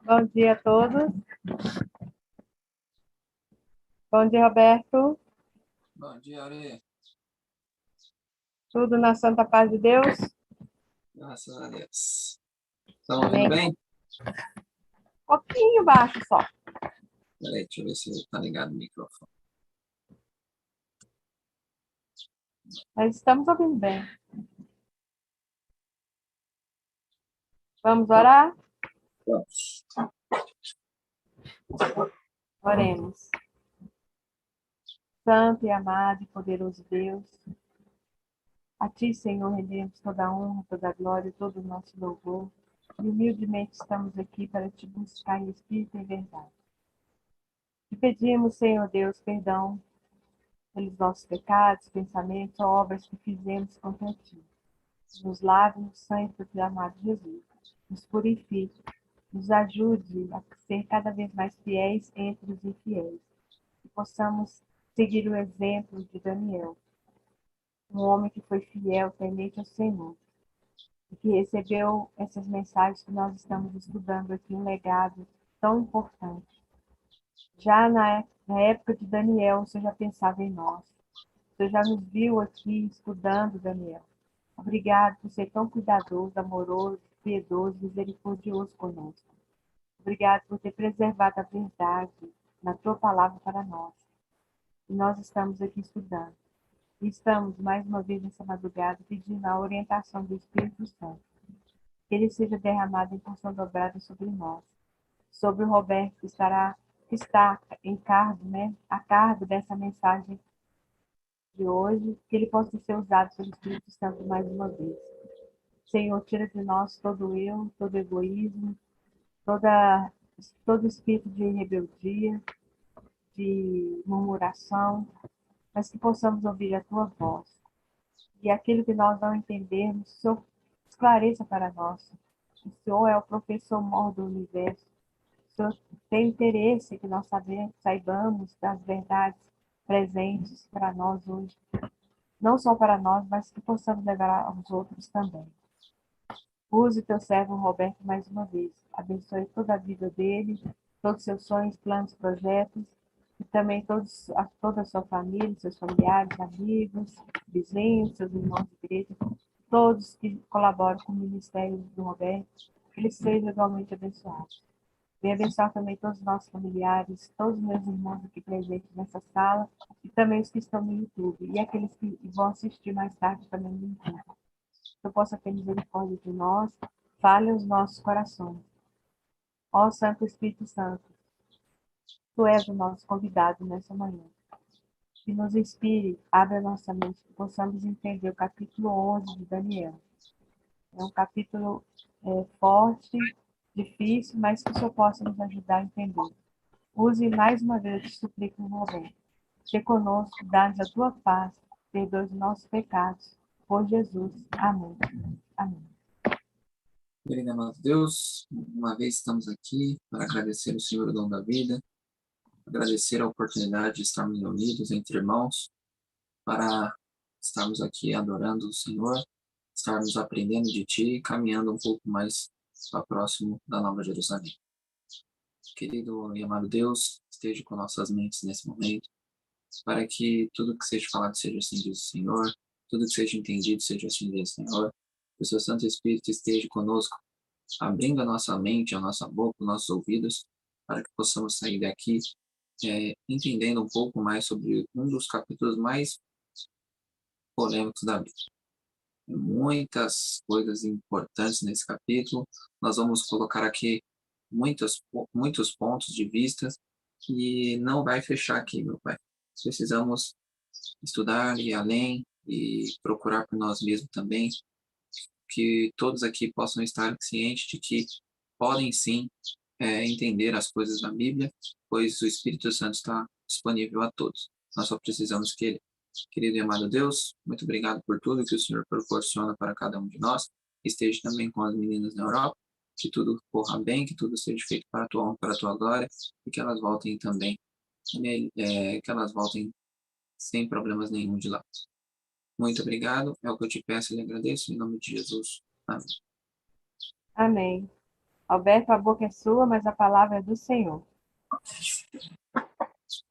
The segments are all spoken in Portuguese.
Bom dia a todos. Bom dia, Roberto. Bom dia, Ari. Tudo na santa paz de Deus? Graças a Deus. Estão ouvindo Amém. bem? Um pouquinho baixo só. Peraí, deixa eu ver se está ligado o microfone. Mas estamos ouvindo bem. Vamos orar? Vamos. Oremos. Santo e amado e poderoso Deus, a Ti, Senhor, rendemos toda a honra, toda a glória, todo o nosso louvor. E humildemente estamos aqui para Te buscar em espírito e verdade. Te pedimos, Senhor Deus, perdão pelos nossos pecados, pensamentos ou obras que fizemos contra Ti. Nos lave no sangue do Teu amado Jesus. Nos purifique. Nos ajude a ser cada vez mais fiéis entre os infiéis. Que possamos seguir o exemplo de Daniel, um homem que foi fiel, temente ao Senhor, e que recebeu essas mensagens que nós estamos estudando aqui, um legado tão importante. Já na época de Daniel, o Senhor já pensava em nós. O Senhor já nos viu aqui estudando, Daniel. Obrigado por ser tão cuidadoso, amoroso, piedoso, misericordioso conosco. Obrigado por ter preservado a verdade na tua palavra para nós. E nós estamos aqui estudando. E estamos, mais uma vez, nessa madrugada, pedindo a orientação do Espírito Santo. Que ele seja derramado em porção dobrada sobre nós. Sobre o Roberto, que está em cargo, a cargo dessa mensagem de hoje, que ele possa ser usado pelo Espírito Santo mais uma vez. Senhor, tira de nós todo eu, todo egoísmo, toda, todo espírito de rebeldia, de murmuração, mas que possamos ouvir a tua voz. E aquilo que nós não entendermos, o Senhor esclareça para nós. O Senhor é o professor maior do universo. O Senhor tem interesse que nós saibamos das verdades presentes para nós hoje. Não só para nós, mas que possamos levar aos outros também. Use teu servo Roberto mais uma vez. Abençoe toda a vida dele, todos os seus sonhos, planos, projetos, e também toda a sua família, seus familiares, amigos, vizinhos, seus irmãos de igreja, todos que colaboram com o ministério do Roberto, que eles sejam igualmente abençoados. Venha abençoar também todos os nossos familiares, todos os meus irmãos aqui presentes nessa sala, e também os que estão no YouTube, e aqueles que vão assistir mais tarde também no YouTube. Que eu possa ter misericórdia de nós, fale os nossos corações. Ó Santo Espírito Santo, Tu és o nosso convidado nessa manhã. Que nos inspire, abre a nossa mente, que possamos entender o capítulo 11 de Daniel. É um capítulo forte, difícil, mas que o Senhor possa nos ajudar a entender. Use mais uma vez, eu te suplico, meu Roberto. Se conosco, dá-nos a tua paz, perdoe os nossos pecados. Por Jesus. Amém. Amém. Querido amado Deus, uma vez estamos aqui para agradecer ao Senhor o dom da vida, agradecer a oportunidade de estarmos unidos entre irmãos, para estarmos aqui adorando o Senhor, estarmos aprendendo de Ti e caminhando um pouco mais para próximo da Nova Jerusalém. Querido e amado Deus, esteja com nossas mentes nesse momento, para que tudo que seja falado seja assim diz o Senhor, tudo que seja entendido seja assim diz o Senhor, que o seu Santo Espírito esteja conosco, abrindo a nossa mente, a nossa boca, os nossos ouvidos, para que possamos sair daqui entendendo um pouco mais sobre um dos capítulos mais polêmicos da Bíblia. Tem muitas coisas importantes nesse capítulo, nós vamos colocar aqui muitos pontos de vista e não vai fechar aqui, meu Pai. Precisamos estudar, ir além e procurar por nós mesmos também, que todos aqui possam estar cientes de que podem sim entender as coisas da Bíblia, pois o Espírito Santo está disponível a todos. Nós só precisamos que ele. Querido e amado Deus, muito obrigado por tudo que o Senhor proporciona para cada um de nós. Esteja também com as meninas na Europa, que tudo corra bem, que tudo seja feito para a tua honra, para a tua glória, e que elas voltem também, que elas voltem sem problemas nenhum de lá. Muito obrigado, é o que eu te peço e lhe agradeço, em nome de Jesus. Amém. Amém. Alberto, a boca é sua, mas a palavra é do Senhor.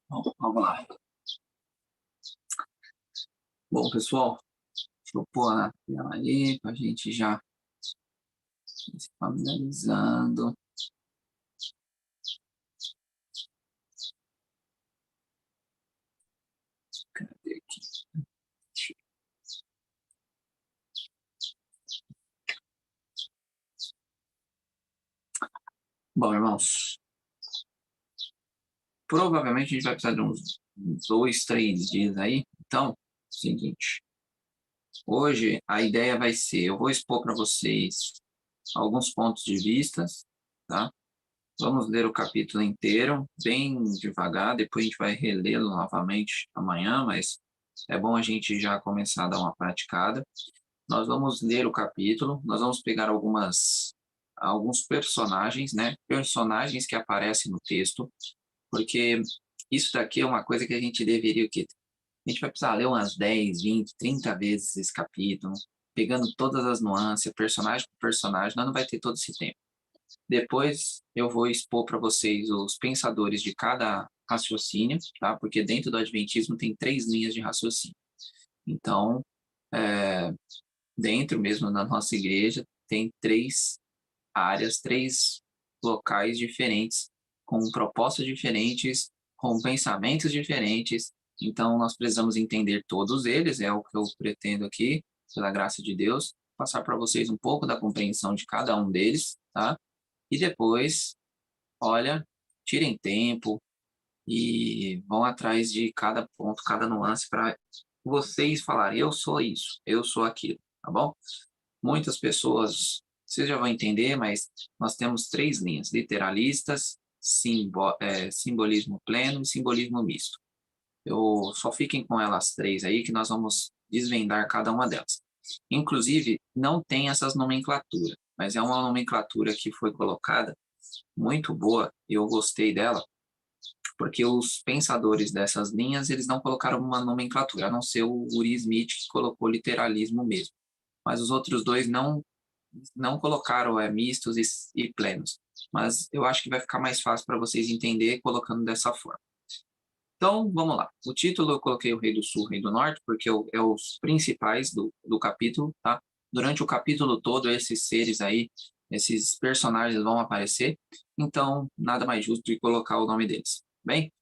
Bom, vamos lá. Bom, pessoal, deixa eu pôr na tela aí para a gente já ir se familiarizando. Cadê aqui? Bom, irmãos, provavelmente a gente vai precisar de uns 2, 3 dias aí. Então, seguinte, hoje a ideia vai ser, eu vou expor para vocês alguns pontos de vista, tá? Vamos ler o capítulo inteiro, bem devagar, depois a gente vai relê-lo novamente amanhã, mas é bom a gente já começar a dar uma praticada. Nós vamos ler o capítulo, nós vamos pegar alguns personagens, né? Personagens que aparecem no texto, porque isso daqui é uma coisa que a gente deveria, que a gente vai precisar ler umas 10, 20, 30 vezes esse capítulo, pegando todas as nuances, personagem por personagem, nós não vai ter todo esse tempo. Depois eu vou expor para vocês os pensadores de cada raciocínio, tá? Porque dentro do Adventismo tem 3 linhas de raciocínio. Então, dentro mesmo da nossa igreja, tem 3 áreas, 3 locais diferentes, com propostas diferentes, com pensamentos diferentes. Então, nós precisamos entender todos eles, é o que eu pretendo aqui, pela graça de Deus, passar para vocês um pouco da compreensão de cada um deles, tá? E depois, olha, tirem tempo e vão atrás de cada ponto, cada nuance para vocês falarem, eu sou isso, eu sou aquilo, tá bom? Muitas pessoas, vocês já vão entender, mas nós temos 3 linhas, literalistas, simbolismo pleno e simbolismo misto. Eu só fiquem com elas 3 aí que nós vamos desvendar cada uma delas. Inclusive, não tem essas nomenclaturas, mas é uma nomenclatura que foi colocada muito boa, e eu gostei dela, porque os pensadores dessas linhas, eles não colocaram uma nomenclatura, a não ser o Uri Smith, que colocou literalismo mesmo. Mas os outros dois não colocaram mistos e plenos. Mas eu acho que vai ficar mais fácil para vocês entender colocando dessa forma. Então, vamos lá. O título eu coloquei o Rei do Sul, Rei do Norte, porque é os principais do capítulo, tá? Durante o capítulo todo, esses seres aí, esses personagens vão aparecer, então nada mais justo de colocar o nome deles. Bem,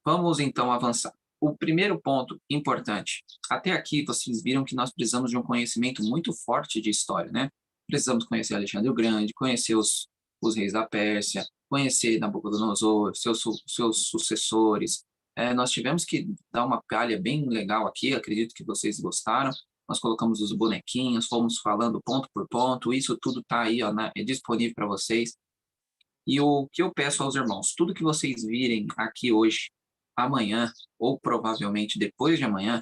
vamos então avançar. O primeiro ponto importante, até aqui vocês viram que nós precisamos de um conhecimento muito forte de história, né? Precisamos conhecer Alexandre o Grande, conhecer os reis da Pérsia, conhecer Nabucodonosor, seus sucessores. Nós tivemos que dar uma palha bem legal aqui, acredito que vocês gostaram. Nós colocamos os bonequinhos, fomos falando ponto por ponto, isso tudo está aí, ó, é disponível para vocês. E o que eu peço aos irmãos, tudo que vocês virem aqui hoje, amanhã, ou provavelmente depois de amanhã,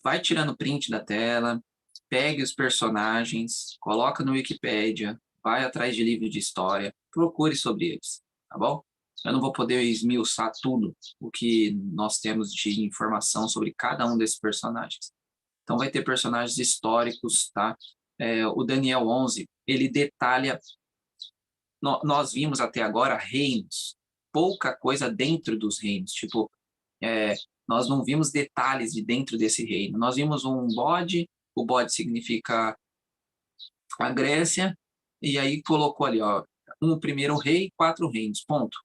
vai tirando print da tela, pegue os personagens, coloca no Wikipedia, vai atrás de livro de história, procure sobre eles, tá bom? Eu não vou poder esmiuçar tudo o que nós temos de informação sobre cada um desses personagens. Então vai ter personagens históricos, tá? O Daniel 11, ele detalha, nós vimos até agora reinos, pouca coisa dentro dos reinos, tipo, nós não vimos detalhes de dentro desse reino. Nós vimos um bode, o bode significa a Grécia, e aí colocou ali, ó, um primeiro rei, 4 reinos, ponto.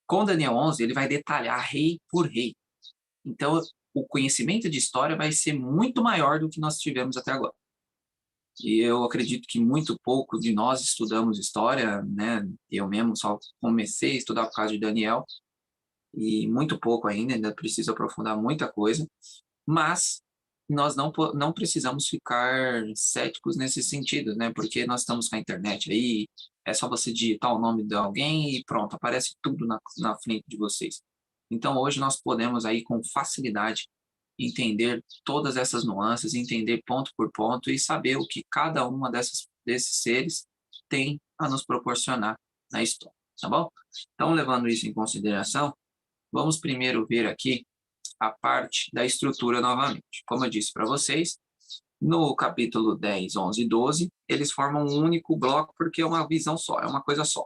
Com Daniel 11, ele vai detalhar rei por rei. Então, o conhecimento de história vai ser muito maior do que nós tivemos até agora. E eu acredito que muito pouco de nós estudamos história, né? Eu mesmo só comecei a estudar por causa de Daniel, e muito pouco ainda preciso aprofundar muita coisa, mas nós não precisamos ficar céticos nesse sentido, né? Porque nós estamos com a internet aí, é só você digitar o nome de alguém e pronto, aparece tudo na frente de vocês. Então hoje nós podemos aí com facilidade entender todas essas nuances, entender ponto por ponto e saber o que cada uma desses seres tem a nos proporcionar na história, tá bom? Então, levando isso em consideração, vamos primeiro ver aqui a parte da estrutura novamente. Como eu disse para vocês, No capítulo 10, 11 e 12, eles formam um único bloco porque é uma visão só, é uma coisa só,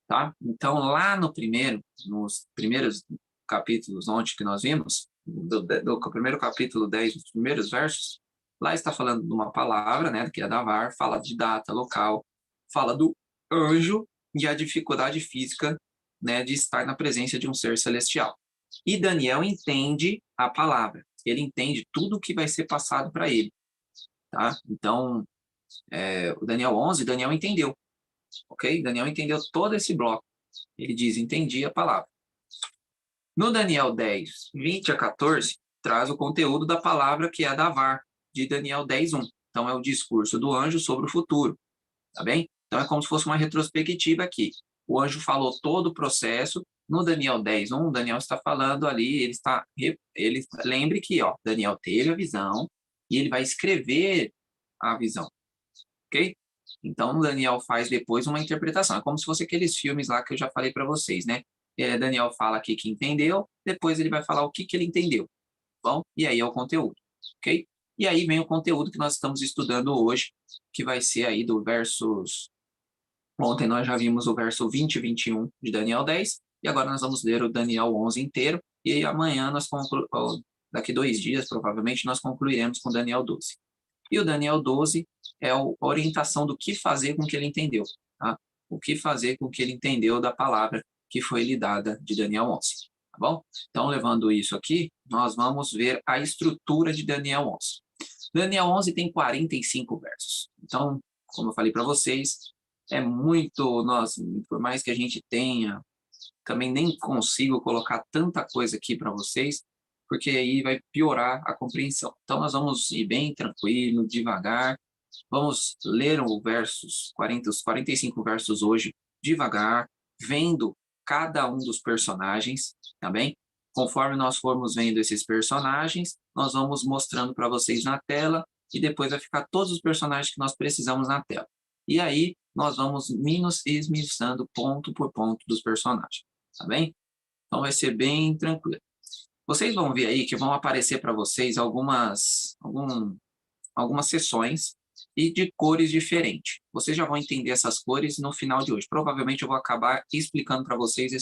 tá? Então, lá no primeiro, nos primeiros capítulos onde que nós vimos, do primeiro capítulo 10, os primeiros versos, lá está falando de uma palavra, né, que é davar, fala de data, local, fala do anjo e a dificuldade física, né, de estar na presença de um ser celestial. E Daniel entende a palavra, ele entende tudo o que vai ser passado para ele, tá? Então, o Daniel 11, Daniel entendeu, ok? Daniel entendeu todo esse bloco. Ele diz, entendi a palavra. No Daniel 10, 20 a 14, traz o conteúdo da palavra que é a davar, de Daniel 10, 1. Então, é o discurso do anjo sobre o futuro, tá bem? Então, é como se fosse uma retrospectiva aqui. O anjo falou todo o processo. No Daniel 10, 1, Daniel está falando ali, lembre que, ó, Daniel teve a visão e ele vai escrever a visão, ok? Então, o Daniel faz depois uma interpretação. É como se fosse aqueles filmes lá que eu já falei para vocês, né? Daniel fala aqui que entendeu, depois ele vai falar o que ele entendeu. Bom, e aí é o conteúdo, ok? E aí vem o conteúdo que nós estamos estudando hoje, que vai ser aí do versos... Ontem nós já vimos o verso 20 e 21 de Daniel 10, e agora nós vamos ler o Daniel 11 inteiro, e amanhã, daqui 2 dias, provavelmente, nós concluiremos com Daniel 12. E o Daniel 12 é a orientação do que fazer com o que ele entendeu, tá? O que fazer com o que ele entendeu da palavra que foi lhe dada de Daniel 11, tá bom? Então, levando isso aqui, nós vamos ver a estrutura de Daniel 11. Daniel 11 tem 45 versos. Então, como eu falei para vocês, é muito, por mais que a gente tenha, também nem consigo colocar tanta coisa aqui para vocês, porque aí vai piorar a compreensão. Então, nós vamos ir bem tranquilo, devagar, vamos ler os 45 versos hoje devagar, vendo cada um dos personagens, tá bem? Conforme nós formos vendo esses personagens, nós vamos mostrando para vocês na tela e depois vai ficar todos os personagens que nós precisamos na tela. E aí, nós vamos esmiuçando ponto por ponto dos personagens, tá bem? Então, vai ser bem tranquilo. Vocês vão ver aí que vão aparecer para vocês algumas sessões e de cores diferentes. Vocês já vão entender essas cores no final de hoje. Provavelmente eu vou acabar explicando para vocês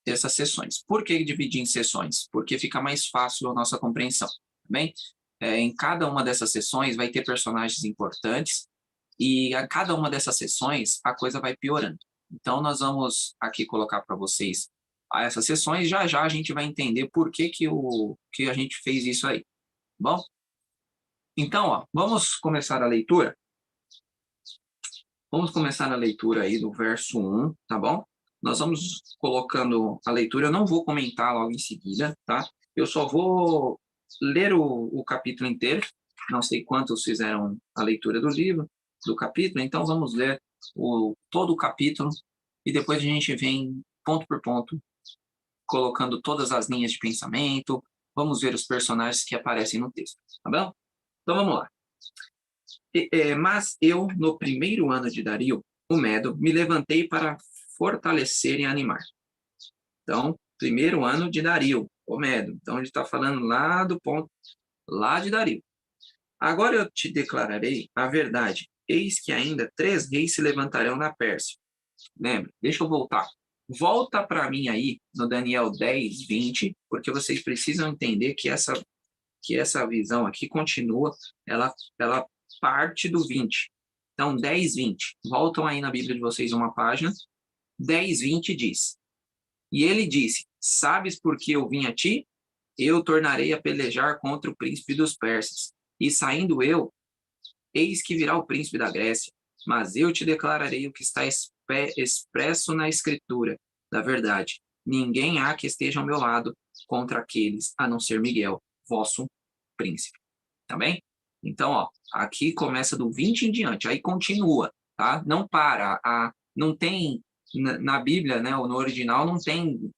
essas sessões. Por que dividir em sessões? Porque fica mais fácil a nossa compreensão, tá bem? Em cada uma dessas sessões vai ter personagens importantes e a cada uma dessas sessões a coisa vai piorando. Então nós vamos aqui colocar para vocês essas sessões, já já a gente vai entender por que a gente fez isso aí, tá bom? Então, ó, vamos começar a leitura? Vamos começar a leitura aí do verso 1, tá bom? Nós vamos colocando a leitura, eu não vou comentar logo em seguida, tá? Eu só vou ler o capítulo inteiro, não sei quantos fizeram a leitura do livro, do capítulo, então vamos ler todo o capítulo e depois a gente vem ponto por ponto, colocando todas as linhas de pensamento, vamos ver os personagens que aparecem no texto, tá bom? Então vamos lá. Mas eu, no primeiro ano de Dario, o Medo, me levantei para fortalecer e animar. Então, primeiro ano de Dario, o Medo. Então, ele está falando lá do ponto, lá de Dario. Agora eu te declararei a verdade. Eis que ainda 3 reis se levantarão na Pérsia. Lembra? Deixa eu voltar. Volta para mim aí, no Daniel 10, 20, porque vocês precisam entender que essa visão aqui continua, ela parte do 20. Então, 10, 20. Voltam aí na Bíblia de vocês uma página. 10, 20 diz: E ele disse, sabes por que eu vim a ti? Eu tornarei a pelejar contra o príncipe dos persas. E saindo eu, eis que virá o príncipe da Grécia. Mas eu te declararei o que está expresso na Escritura, da verdade. Ninguém há que esteja ao meu lado contra aqueles, a não ser Miguel, vosso príncipe. Tá bem? Então, ó, aqui começa do 20 em diante, aí continua, tá? Não para, não tem, na Bíblia, né, ou no original, não tem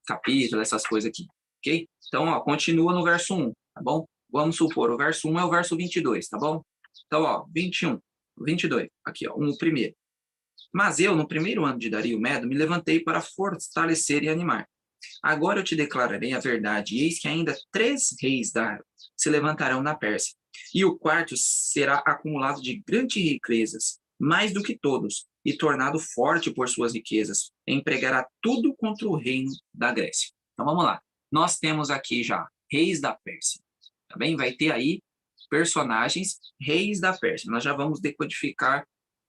capítulo, essas coisas aqui, ok? Então, ó, continua no verso 1, tá bom? Vamos supor, o verso 1 é o verso 22, tá bom? Então, ó, 21, 22, aqui, ó, o primeiro. Mas eu, no primeiro ano de Dario Medo, me levantei para fortalecer e animar. Agora eu te declararei a verdade, e eis que ainda 3 reis se levantarão na Pérsia, e o quarto será acumulado de grandes riquezas, mais do que todos, e tornado forte por suas riquezas, empregará tudo contra o reino da Grécia. Então vamos lá. Nós temos aqui já reis da Pérsia, tá bem? Vai ter aí personagens reis da Pérsia. Nós já vamos decodificar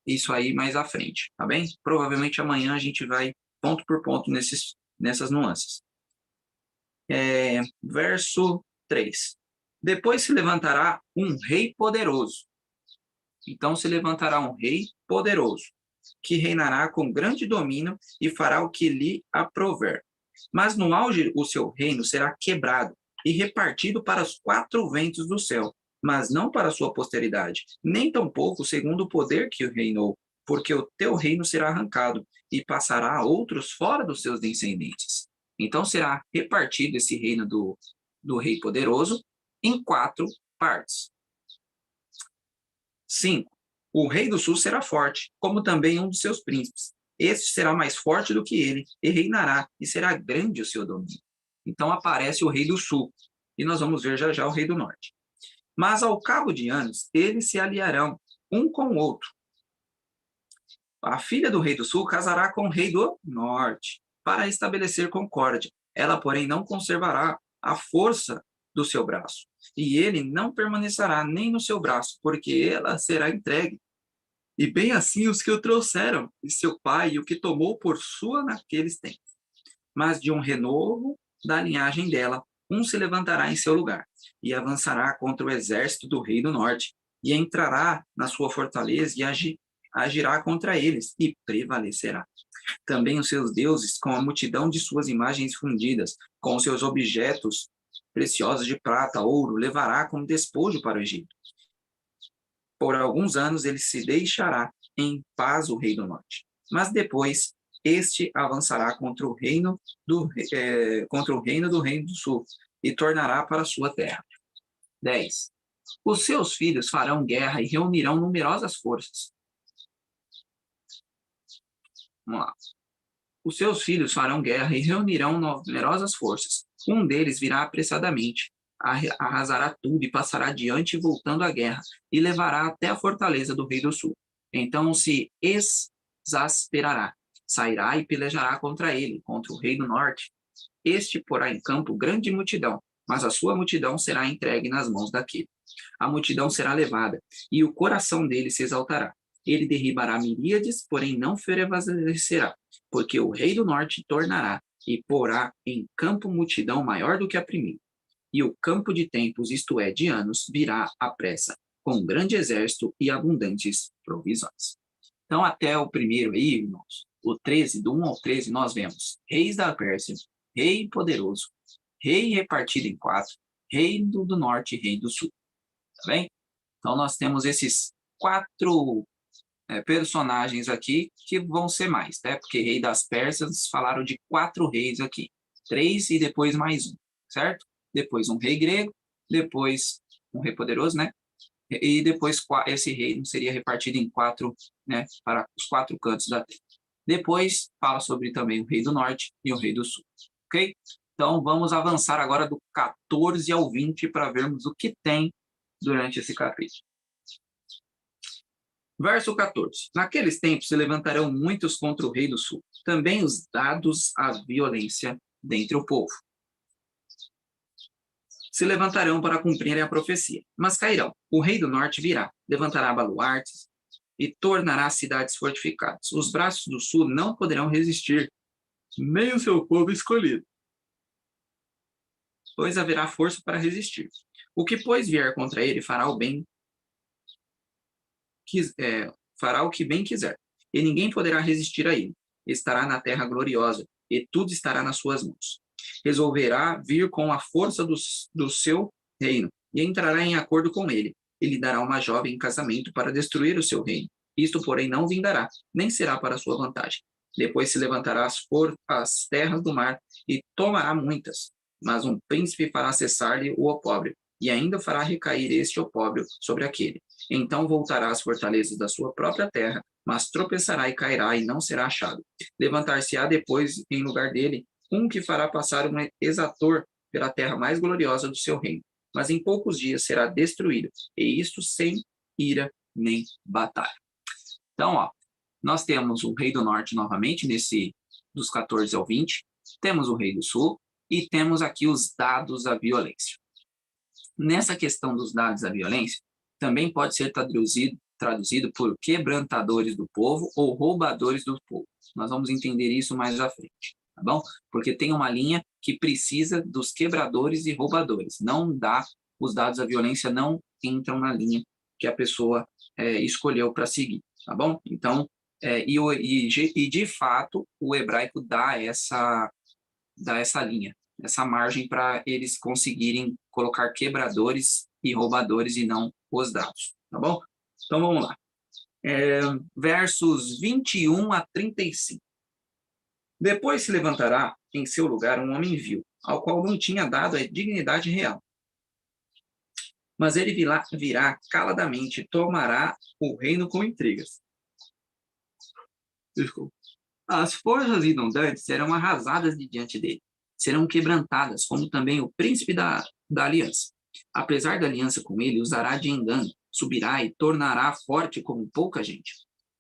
isso aí mais à frente, tá bem? Provavelmente amanhã a gente vai ponto por ponto nessas nuances. Verso 3. Depois se levantará um rei poderoso. Então se levantará um rei poderoso, que reinará com grande domínio e fará o que lhe aprouver. Mas no auge o seu reino será quebrado e repartido para os 4 ventos do céu, mas não para a sua posteridade, nem tampouco segundo o poder que o reinou, porque o teu reino será arrancado e passará a outros fora dos seus descendentes. Então será repartido esse reino do rei poderoso em 4 partes. 5. O rei do sul será forte, como também um dos seus príncipes. Este será mais forte do que ele, e reinará, e será grande o seu domínio. Então aparece o rei do sul, e nós vamos ver já já o rei do norte. Mas ao cabo de anos, eles se aliarão um com o outro. A filha do rei do sul casará com o rei do norte, para estabelecer concórdia. Ela, porém, não conservará a força do seu braço, e ele não permanecerá nem no seu braço, porque ela será entregue. E bem assim os que o trouxeram, e seu pai, e o que tomou por sua naqueles tempos. Mas de um renovo da linhagem dela, um se levantará em seu lugar, e avançará contra o exército do rei do norte, e entrará na sua fortaleza, e agirá contra eles, e prevalecerá. Também os seus deuses, com a multidão de suas imagens fundidas, com os seus objetos preciosos de prata, ouro, levará como despojo para o Egito. Por alguns anos ele se deixará em paz o rei do norte. Mas depois este avançará contra o reino do reino do sul e tornará para a sua terra. 10. Os seus filhos farão guerra e reunirão numerosas forças. Vamos lá. Os seus filhos farão guerra e reunirão numerosas forças. Um deles virá apressadamente, arrasará tudo e passará adiante voltando à guerra, e levará até a fortaleza do rei do sul. Então se exasperará, sairá e pelejará contra ele, contra o rei do norte. Este porá em campo grande multidão, mas a sua multidão será entregue nas mãos daquele. A multidão será levada, e o coração dele se exaltará. Ele derribará miríades, porém não prevalecerá, porque o rei do norte tornará e porá em campo multidão maior do que a primeira. E o campo de tempos, isto é, de anos, virá à pressa, com um grande exército e abundantes provisões. Então, até o primeiro aí, irmãos, o 13, do 1 ao 13, nós vemos reis da Pérsia, rei poderoso, rei repartido em 4, rei do norte e rei do sul. Tá bem? Então, nós temos esses 4 personagens aqui que vão ser mais, né? Porque rei das Persas falaram de 4 reis aqui. 3 e depois mais um, certo? Depois um rei grego, depois um rei poderoso, né? E depois esse reino seria repartido em 4, né? Para os 4 cantos da terra. Depois fala sobre também o rei do norte e o rei do sul, ok? Então vamos avançar agora do 14 ao 20 para vermos o que tem durante esse capítulo. Verso 14. Naqueles tempos se levantarão muitos contra o rei do sul, também os dados à violência dentre o povo. Se levantarão para cumprirem a profecia, mas cairão. O rei do norte virá, levantará baluartes e tornará cidades fortificadas. Os braços do sul não poderão resistir, nem o seu povo escolhido, pois haverá força para resistir. O que, pois, vier contra ele fará o que bem quiser, e ninguém poderá resistir a ele. Estará na terra gloriosa, e tudo estará nas suas mãos. Resolverá vir com a força do seu reino, e entrará em acordo com ele. Ele dará uma jovem em casamento para destruir o seu reino. Isto, porém, não vingará, nem será para sua vantagem. Depois se levantará as terras do mar, e tomará muitas. Mas um príncipe fará cessar-lhe o opróbrio, e ainda fará recair este opróbrio sobre aquele. Então voltará às fortalezas da sua própria terra, mas tropeçará e cairá e não será achado. Levantar-se-á depois em lugar dele um que fará passar um exator pela terra mais gloriosa do seu reino, mas em poucos dias será destruído, e isto sem ira nem batalha. Então, ó, nós temos o rei do norte novamente, dos 14 ao 20, temos o rei do sul, e temos aqui os dados à violência. Nessa questão dos dados à violência, também pode ser traduzido por quebrantadores do povo ou roubadores do povo. Nós vamos entender isso mais à frente, tá bom? Porque tem uma linha que precisa dos quebradores e roubadores. Não dá, os dados à violência não entram na linha que a pessoa escolheu para seguir, tá bom? Então, de fato, o hebraico dá essa linha, essa margem para eles conseguirem colocar quebradores e roubadores e não os dados, tá bom? Então vamos lá. Versos 21 a 35. Depois se levantará em seu lugar um homem vil, ao qual não tinha dado a dignidade real. Mas ele virá caladamente e tomará o reino com intrigas. Desculpa. As forças inundantes serão arrasadas de diante dele, serão quebrantadas, como também o príncipe da aliança. Apesar da aliança com ele, usará de engano, subirá e tornará forte como pouca gente.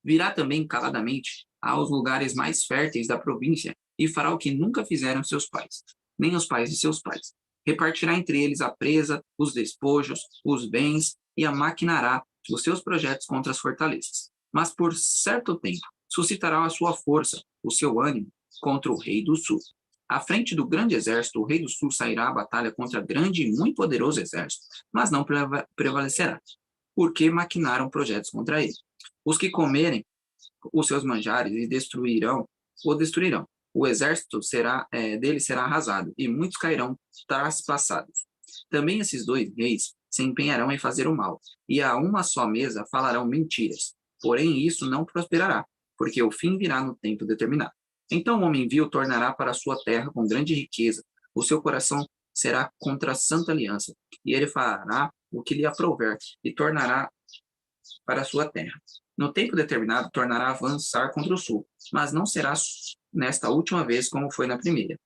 Virá também caladamente aos lugares mais férteis da província e fará o que nunca fizeram seus pais, nem os pais de seus pais. Repartirá entre eles a presa, os despojos, os bens e maquinará os seus projetos contra as fortalezas. Mas por certo tempo suscitará a sua força, o seu ânimo, contra o rei do sul. À frente do grande exército, o rei do sul sairá à batalha contra grande e muito poderoso exército, mas não prevalecerá, porque maquinaram projetos contra ele. Os que comerem os seus manjares e o destruirão. O exército dele será arrasado, e muitos cairão traspassados. Também esses dois reis se empenharão em fazer o mal, e a uma só mesa falarão mentiras. Porém, isso não prosperará, porque o fim virá no tempo determinado. Então o homem vil tornará para a sua terra com grande riqueza, o seu coração será contra a santa aliança, e ele fará o que lhe aprouver, e tornará para a sua terra. No tempo determinado, tornará a avançar contra o sul, mas não será nesta última vez como foi na primeira,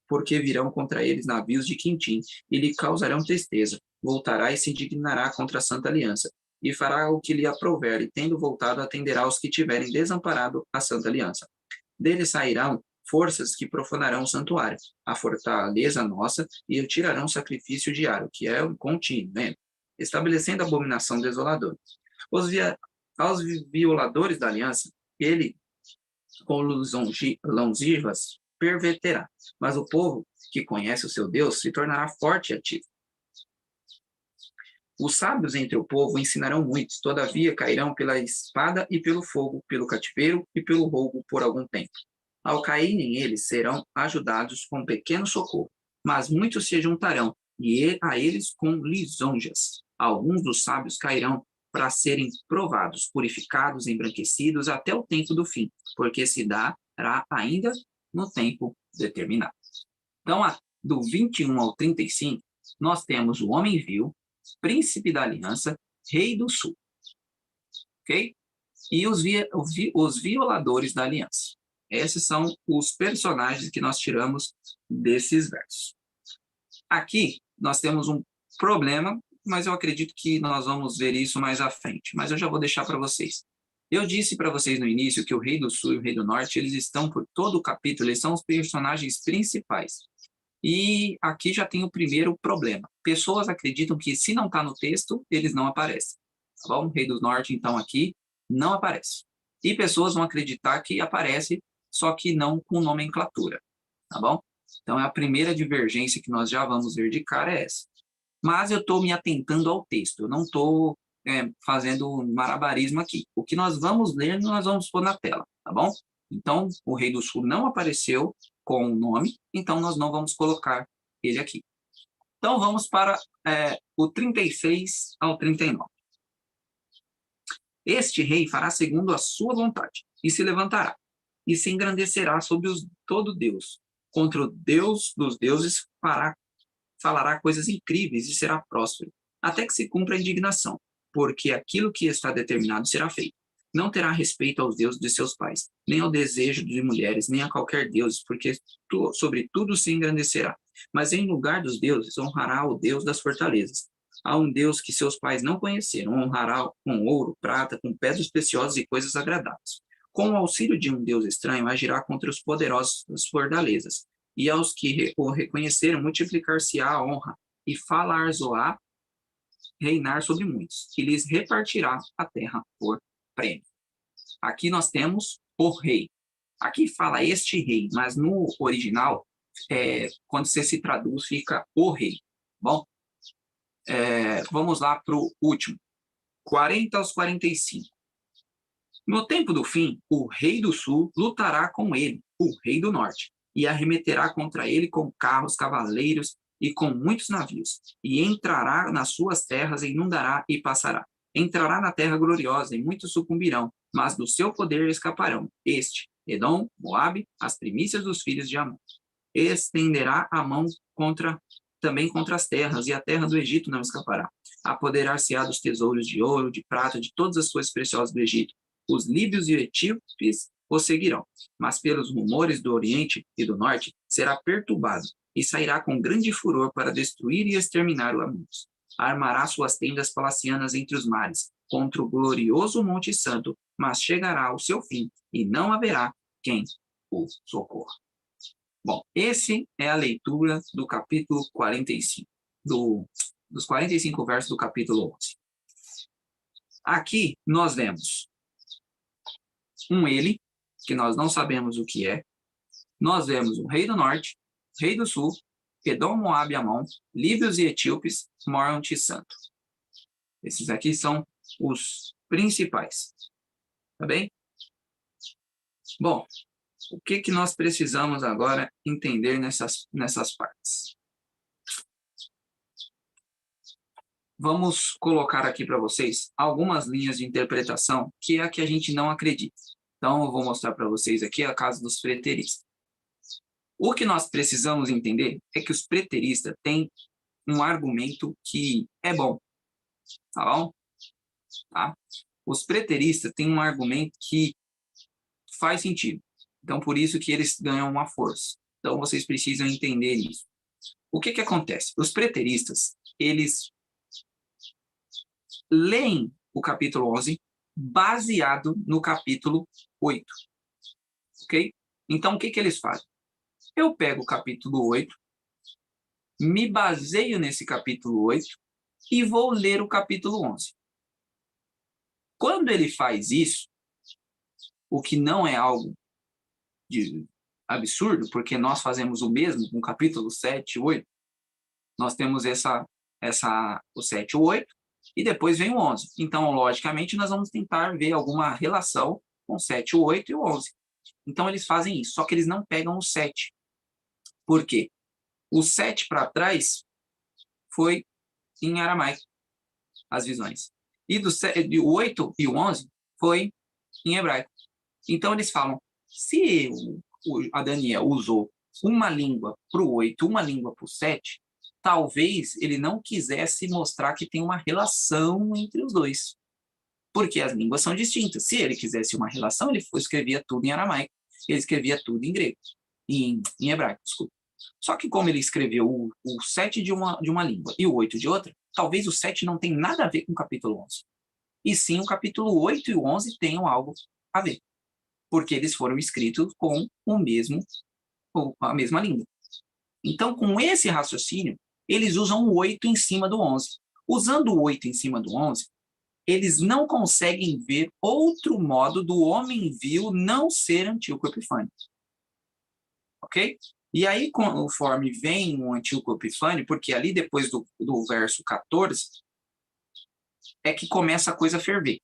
porque virão contra eles navios de quintim, e lhe causarão tristeza. Voltará e se indignará contra a santa aliança, e fará o que lhe aprouver, e tendo voltado, atenderá os que tiverem desamparado a santa aliança. Dele sairão forças que profanarão o santuário, a fortaleza nossa, e tirarão o sacrifício diário, que é um contínuo, né? Estabelecendo a abominação desoladora. Aos violadores da aliança, ele, com longínquas, perverterá, mas o povo que conhece o seu Deus se tornará forte e ativo. Os sábios entre o povo ensinarão muitos, todavia cairão pela espada e pelo fogo, pelo cativeiro e pelo roubo por algum tempo. Ao caírem eles, serão ajudados com pequeno socorro, mas muitos se juntarão, e a eles com lisonjas. Alguns dos sábios cairão para serem provados, purificados, embranquecidos até o tempo do fim, porque se dará ainda no tempo determinado. Então, do 21 ao 35, nós temos o homem vil, príncipe da aliança, rei do sul, ok? E os violadores da aliança. Esses são os personagens que nós tiramos desses versos. Aqui nós temos um problema, mas eu acredito que nós vamos ver isso mais à frente. Mas eu já vou deixar para vocês. Eu disse para vocês no início que o rei do sul e o rei do norte, eles estão por todo o capítulo, eles são os personagens principais. E aqui já tem o primeiro problema. Pessoas acreditam que se não está no texto, eles não aparecem. Tá bom? O rei do norte, então, aqui não aparece. E pessoas vão acreditar que aparece, só que não com nomenclatura. Tá bom? Então, a primeira divergência que nós já vamos ver de cara é essa. Mas eu estou me atentando ao texto. Eu não estou fazendo malabarismo aqui. O que nós vamos ler, nós vamos pôr na tela. Tá bom? Então, o rei do sul não apareceu com o nome, então nós não vamos colocar ele aqui. Então, vamos para o 36 ao 39. Este rei fará segundo a sua vontade, e se levantará, e se engrandecerá sobre todo Deus. Contra o Deus dos deuses falará coisas incríveis e será próspero, até que se cumpra a indignação, porque aquilo que está determinado será feito. Não terá respeito aos deuses de seus pais, nem ao desejo de mulheres, nem a qualquer deus, porque sobre tudo se engrandecerá. Mas em lugar dos deuses, honrará o Deus das fortalezas. A um Deus que seus pais não conheceram, honrará com ouro, prata, com pedras preciosas e coisas agradáveis. Com o auxílio de um Deus estranho, agirá contra os poderosos das fortalezas. E aos que o reconheceram, multiplicar-se-á a honra, e falar-se-á reinar sobre muitos, e lhes repartirá a terra por prêmio. Aqui nós temos o rei. Aqui fala este rei, mas no original, quando você se traduz, fica o rei. Bom, vamos lá para o último. 40 aos 45. No tempo do fim, o rei do sul lutará com ele, o rei do norte, e arremeterá contra ele com carros, cavaleiros e com muitos navios, e entrará nas suas terras, e inundará e passará. Entrará na terra gloriosa, e muitos sucumbirão, mas do seu poder escaparão. Este, Edom, Moabe, as primícias dos filhos de Amon. Estenderá a mão também contra as terras, e a terra do Egito não escapará. Apoderar-se-á dos tesouros de ouro, de prata, de todas as coisas preciosas do Egito. Os líbios e etíopes o seguirão, mas pelos rumores do Oriente e do Norte será perturbado, e sairá com grande furor para destruir e exterminar o muitos. Armará suas tendas palacianas entre os mares, contra o glorioso Monte Santo, mas chegará ao seu fim, e não haverá quem o socorra. Bom, esse é a leitura do capítulo 45, dos 45 versos do capítulo 11. Aqui nós vemos um ele, que nós não sabemos o que é. Nós vemos o rei do norte, rei do sul, Edom, Moabe, Amon, líbios e etíopes, Monte Santo. Esses aqui são os principais. Tá bem? Bom, o que nós precisamos agora entender nessas partes? Vamos colocar aqui para vocês algumas linhas de interpretação que é a que a gente não acredita. Então, eu vou mostrar para vocês aqui a casa dos preteristas. O que nós precisamos entender é que os preteristas têm um argumento que é bom. Tá bom? Tá? Os preteristas têm um argumento que faz sentido. Então, por isso que eles ganham uma força. Então, vocês precisam entender isso. O que acontece? Os preteristas, eles leem o capítulo 11 baseado no capítulo 8. Ok? Então, o que eles fazem? Eu pego o capítulo 8, me baseio nesse capítulo 8 e vou ler o capítulo 11. Quando ele faz isso, o que não é algo de absurdo, porque nós fazemos o mesmo com o capítulo 7 e 8, nós temos o 7 e o 8, e depois vem o 11. Então, logicamente, nós vamos tentar ver alguma relação com o 7, o 8 e o 11. Então, eles fazem isso, só que eles não pegam o 7. Por quê? O 7 para trás foi em aramaico, as visões. E o 8 e o 11 foi em hebraico. Então, eles falam, se a Daniel usou uma língua para o 8, uma língua para o 7, talvez ele não quisesse mostrar que tem uma relação entre os dois. Porque as línguas são distintas. Se ele quisesse uma relação, ele escrevia tudo em aramaico. Ele escrevia tudo em grego. Em hebraico, desculpa. Só que como ele escreveu o 7 de uma língua e o 8 de outra, talvez o 7 não tenha nada a ver com o capítulo 11. E sim, o capítulo 8 e o 11 tenham algo a ver. Porque eles foram escritos com a mesma língua. Então, com esse raciocínio, eles usam o 8 em cima do 11. Usando o 8 em cima do 11, eles não conseguem ver outro modo do homem vil não ser Antíoco Epifânio. Ok? E aí, conforme vem o Antíoco Epifânio, porque ali depois do verso 14, é que começa a coisa a ferver.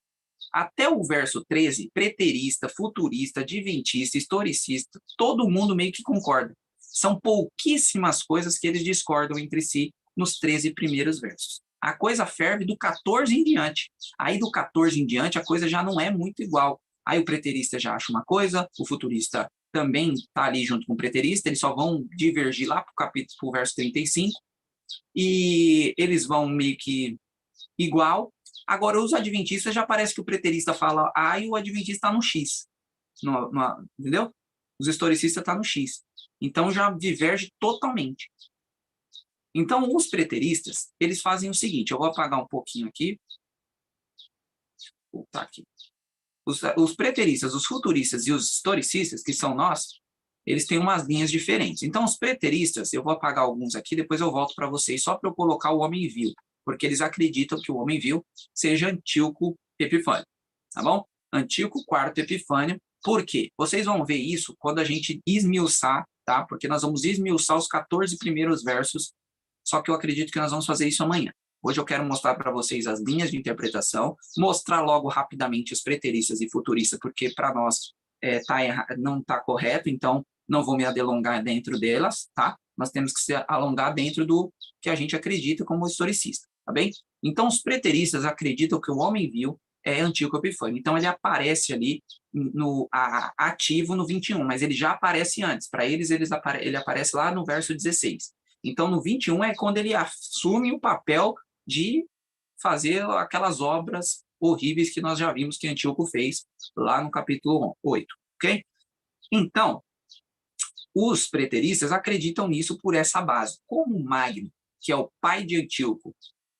Até o verso 13, preterista, futurista, adventista, historicista, todo mundo meio que concorda. São pouquíssimas coisas que eles discordam entre si nos 13 primeiros versos. A coisa ferve do 14 em diante. Aí do 14 em diante a coisa já não é muito igual. Aí o preterista já acha uma coisa, o futurista também está ali junto com o preterista, eles só vão divergir lá para o verso 35, e eles vão meio que igual, Agora, os adventistas já parece que o preterista fala A e o adventista está no X. Entendeu? Os historicistas estão no X. Então, já diverge totalmente. Então, os preteristas, eles fazem o seguinte, eu vou apagar um pouquinho aqui. Vou voltar aqui. Os preteristas, os futuristas e os historicistas, que são nós, eles têm umas linhas diferentes. Então, os preteristas, eu vou apagar alguns aqui, depois eu volto para vocês, só para eu colocar o homem vil, porque eles acreditam que o homem vil seja Antíoco Epifânio, tá bom? Antíoco IV Epifânio, por quê? Vocês vão ver isso quando a gente esmiuçar, tá? Porque nós vamos esmiuçar os 14 primeiros versos, só que eu acredito que nós vamos fazer isso amanhã. Hoje eu quero mostrar para vocês as linhas de interpretação, mostrar logo rapidamente os preteristas e futuristas, porque para nós não está correto, então não vou me alongar dentro delas, tá? Nós temos que se alongar dentro do que a gente acredita como historicista, tá bem? Então, os preteristas acreditam que o homem vil é Antíoco Epifânio. Então, ele aparece ali ativo no 21, mas ele já aparece antes. Para eles, ele aparece lá no verso 16. Então, no 21 é quando ele assume o papel de fazer aquelas obras horríveis que nós já vimos que Antíoco fez lá no capítulo 8, ok? Então, os preteristas acreditam nisso por essa base. Como Magno, que é o pai de Antíoco,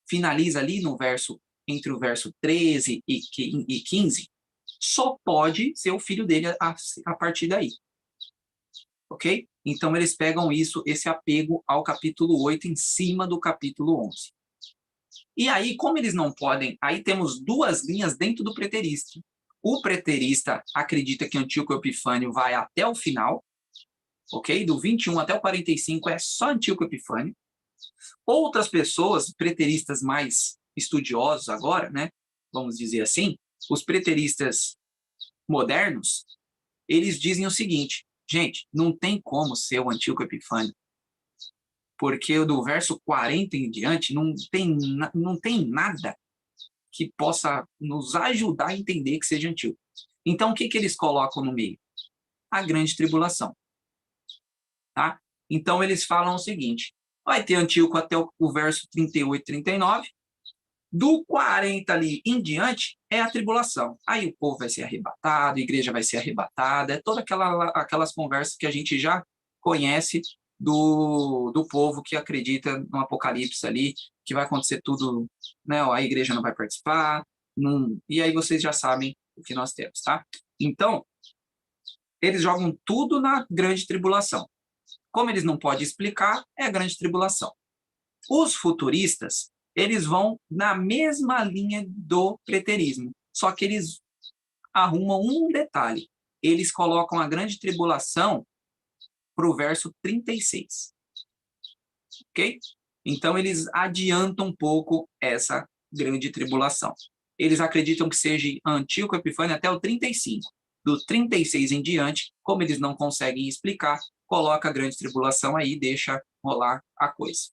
finaliza ali no verso, entre o verso 13 e 15, só pode ser o filho dele a partir daí. Ok? Então, eles pegam esse apego ao capítulo 8 em cima do capítulo 11. E aí, como eles não podem, aí temos duas linhas dentro do preterista. O preterista acredita que Antíoco Epifânio vai até o final, ok? Do 21 até o 45 é só Antíoco Epifânio. Outras pessoas, preteristas mais estudiosos agora, né? Vamos dizer assim, os preteristas modernos, eles dizem o seguinte, gente, não tem como ser o Antíoco Epifânio, porque do verso 40 em diante não tem nada que possa nos ajudar a entender que seja Antíoco. Então, o que eles colocam no meio? A grande tribulação. Tá? Então, eles falam o seguinte, vai ter Antíoco até o verso 38, 39, do 40 ali em diante é a tribulação. Aí o povo vai ser arrebatado, a igreja vai ser arrebatada, é todas aquelas conversas que a gente já conhece do povo que acredita no Apocalipse ali, que vai acontecer tudo, né? A igreja não vai participar, e aí vocês já sabem o que nós temos, tá? Então, eles jogam tudo na grande tribulação. Como eles não podem explicar, é a grande tribulação. Os futuristas, eles vão na mesma linha do preterismo, só que eles arrumam um detalhe. Eles colocam a grande tribulação para o verso 36. Ok? Então, eles adiantam um pouco essa grande tribulação. Eles acreditam que seja Antíoco Epifânio até o 35. Do 36 em diante, como eles não conseguem explicar, coloca a grande tribulação aí e deixa rolar a coisa.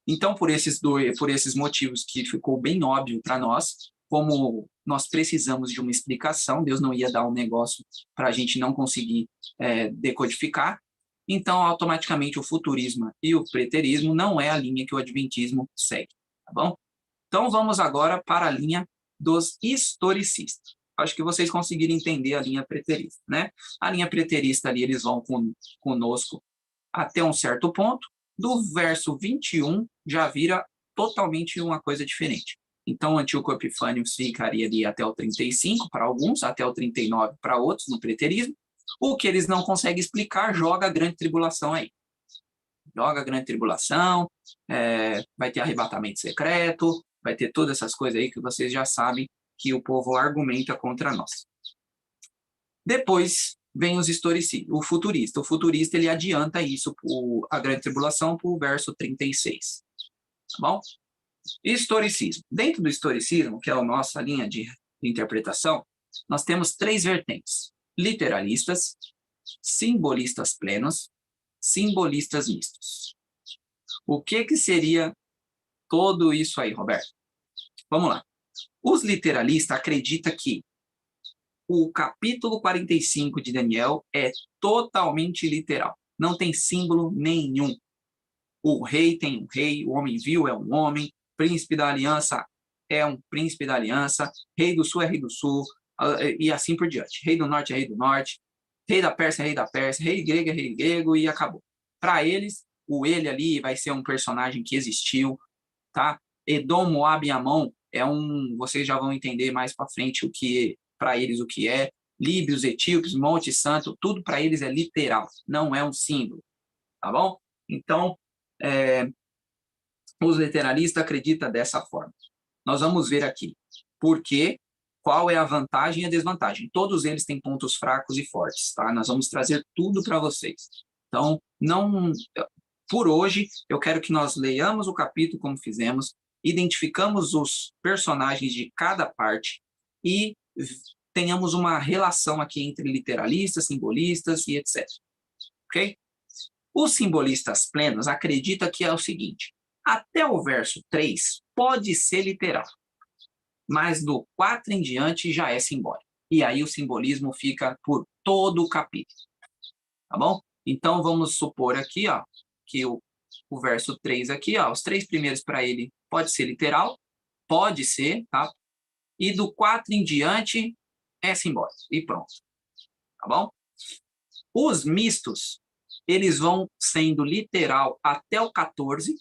Então, por esses motivos que ficou bem óbvio para nós, como nós precisamos de uma explicação, Deus não ia dar um negócio para a gente não conseguir decodificar, então, automaticamente, o futurismo e o preterismo não é a linha que o adventismo segue, tá bom? Então, vamos agora para a linha dos historicistas. Acho que vocês conseguiram entender a linha preterista, né? A linha preterista ali, eles vão conosco até um certo ponto, do verso 21 já vira totalmente uma coisa diferente. Então, Antíoco Epifânio ficaria ali até o 35 para alguns, até o 39 para outros no preterismo. O que eles não conseguem explicar, joga a grande tribulação aí. Joga a grande tribulação, vai ter arrebatamento secreto, vai ter todas essas coisas aí que vocês já sabem que o povo argumenta contra nós. Depois vem os historicistas, o futurista. O futurista, ele adianta isso, a grande tribulação, para o verso 36. Tá bom? Historicismo. Dentro do historicismo, que é a nossa linha de interpretação, nós temos três vertentes. Literalistas, simbolistas plenos, simbolistas mistos. O que seria tudo isso aí, Roberto? Vamos lá. Os literalistas acreditam que o capítulo 45 de Daniel é totalmente literal. Não tem símbolo nenhum. O rei tem um rei, o homem vil é um homem, príncipe da aliança é um príncipe da aliança, rei do sul é rei do sul, e assim por diante. Rei do norte é rei do norte, rei da Pérsia é rei da Pérsia, rei grego é rei grego, e acabou. Para eles, o ele ali vai ser um personagem que existiu, tá? Edom, Moab e Amon é vocês já vão entender mais para frente para eles o que é. Líbios, etíopes, Monte Santo, tudo para eles é literal, não é um símbolo, tá bom? Então, os literalistas acreditam dessa forma. Nós vamos ver aqui qual é a vantagem e a desvantagem. Todos eles têm pontos fracos e fortes, tá? Nós vamos trazer tudo para vocês. Então, por hoje, eu quero que nós leiamos o capítulo como fizemos, identificamos os personagens de cada parte e tenhamos uma relação aqui entre literalistas, simbolistas e etc. Ok? Os simbolistas plenos acreditam que é o seguinte: até o verso 3 pode ser literal, mas do 4 em diante já é simbólico. E aí o simbolismo fica por todo o capítulo. Tá bom? Então vamos supor aqui, ó, que o verso 3 aqui, ó, os 3 primeiros para ele pode ser literal, pode ser, tá? E do 4 em diante é simbólico. E pronto. Tá bom? Os mistos, eles vão sendo literal até o 14,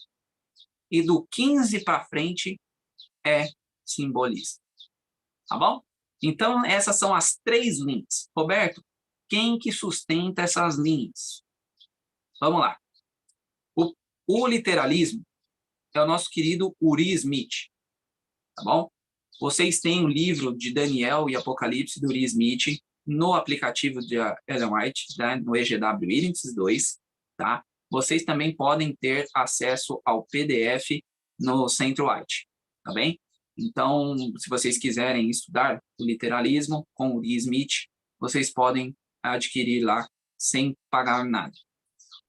e do 15 para frente é simbolista. Tá bom? Então, essas são as 3 linhas. Roberto, quem que sustenta essas linhas? Vamos lá. O literalismo é o nosso querido Uri Smith. Tá bom? Vocês têm o livro de Daniel e Apocalipse do Uri Smith no aplicativo de Ellen White, né, no EGW Índices 2, tá? Vocês também podem ter acesso ao PDF no Centro White, tá bem? Então, se vocês quiserem estudar o literalismo com o Uri Smith, vocês podem adquirir lá sem pagar nada.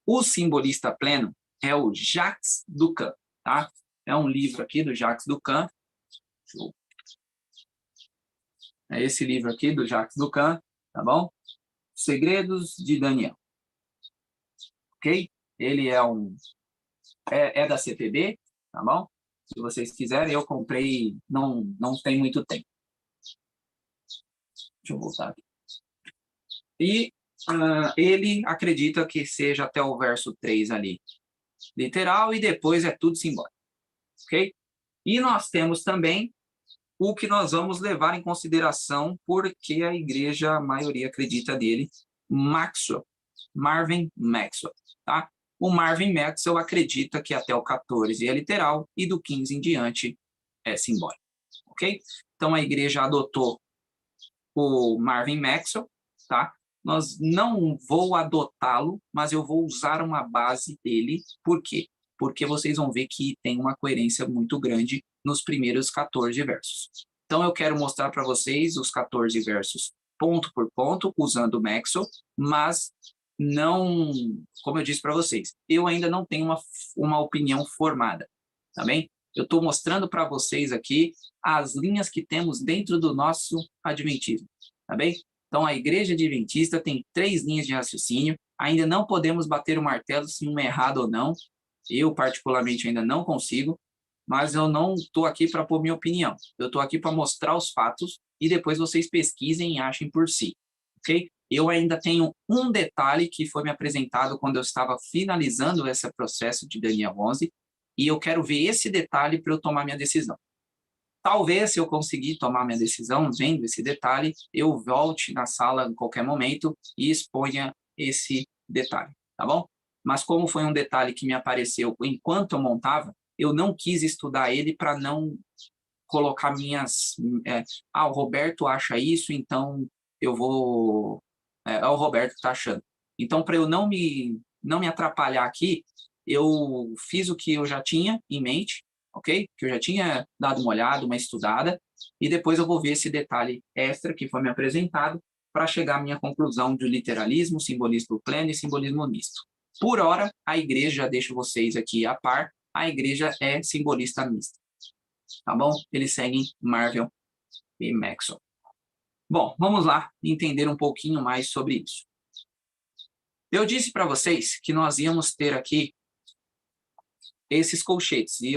O simbolista pleno é o Jacques Ducan, tá? É um livro aqui do Jacques Ducan. É esse livro aqui do Jacques Ducan, tá bom? Segredos de Daniel. Ok? Ele é da CPB, tá bom? Se vocês quiserem, eu comprei, não tem muito tempo. Deixa eu voltar aqui. E ele acredita que seja até o verso 3 ali literal, e depois é tudo simbólico. Ok? E nós temos também o que nós vamos levar em consideração, porque a igreja, a maioria acredita dele, Marvin Maxwell, tá? O Marvin Maxwell acredita que até o 14 é literal e do 15 em diante é simbólico, ok? Então a igreja adotou o Marvin Maxwell, tá? Nós não vou adotá-lo, mas eu vou usar uma base dele. Por quê? Porque vocês vão ver que tem uma coerência muito grande nos primeiros 14 versos. Então, eu quero mostrar para vocês os 14 versos ponto por ponto, usando o Maxwell, mas não, como eu disse para vocês, eu ainda não tenho uma opinião formada, tá bem? Eu estou mostrando para vocês aqui as linhas que temos dentro do nosso adventismo, tá bem? Então, a igreja adventista tem 3 linhas de raciocínio, ainda não podemos bater o martelo se um é errado ou não, eu particularmente ainda não consigo, mas eu não estou aqui para pôr minha opinião, eu estou aqui para mostrar os fatos e depois vocês pesquisem e achem por si, ok? Eu ainda tenho um detalhe que foi me apresentado quando eu estava finalizando esse processo de Daniel 11, e eu quero ver esse detalhe para eu tomar minha decisão. Talvez, se eu conseguir tomar minha decisão vendo esse detalhe, eu volte na sala em qualquer momento e exponha esse detalhe, tá bom? Mas como foi um detalhe que me apareceu enquanto eu montava, eu não quis estudar ele para não colocar minhas... o Roberto acha isso, então eu vou... É o Roberto que está achando. Então, para eu não me atrapalhar aqui, eu fiz o que eu já tinha em mente, ok? Que eu já tinha dado uma olhada, uma estudada, e depois eu vou ver esse detalhe extra que foi me apresentado para chegar à minha conclusão de literalismo, simbolismo pleno e simbolismo misto. Por hora, a igreja, deixo vocês aqui a par, a igreja é simbolista mista, tá bom? Eles seguem Marvin e Maxwell. Bom, vamos lá entender um pouquinho mais sobre isso. Eu disse para vocês que nós íamos ter aqui esses colchetes, e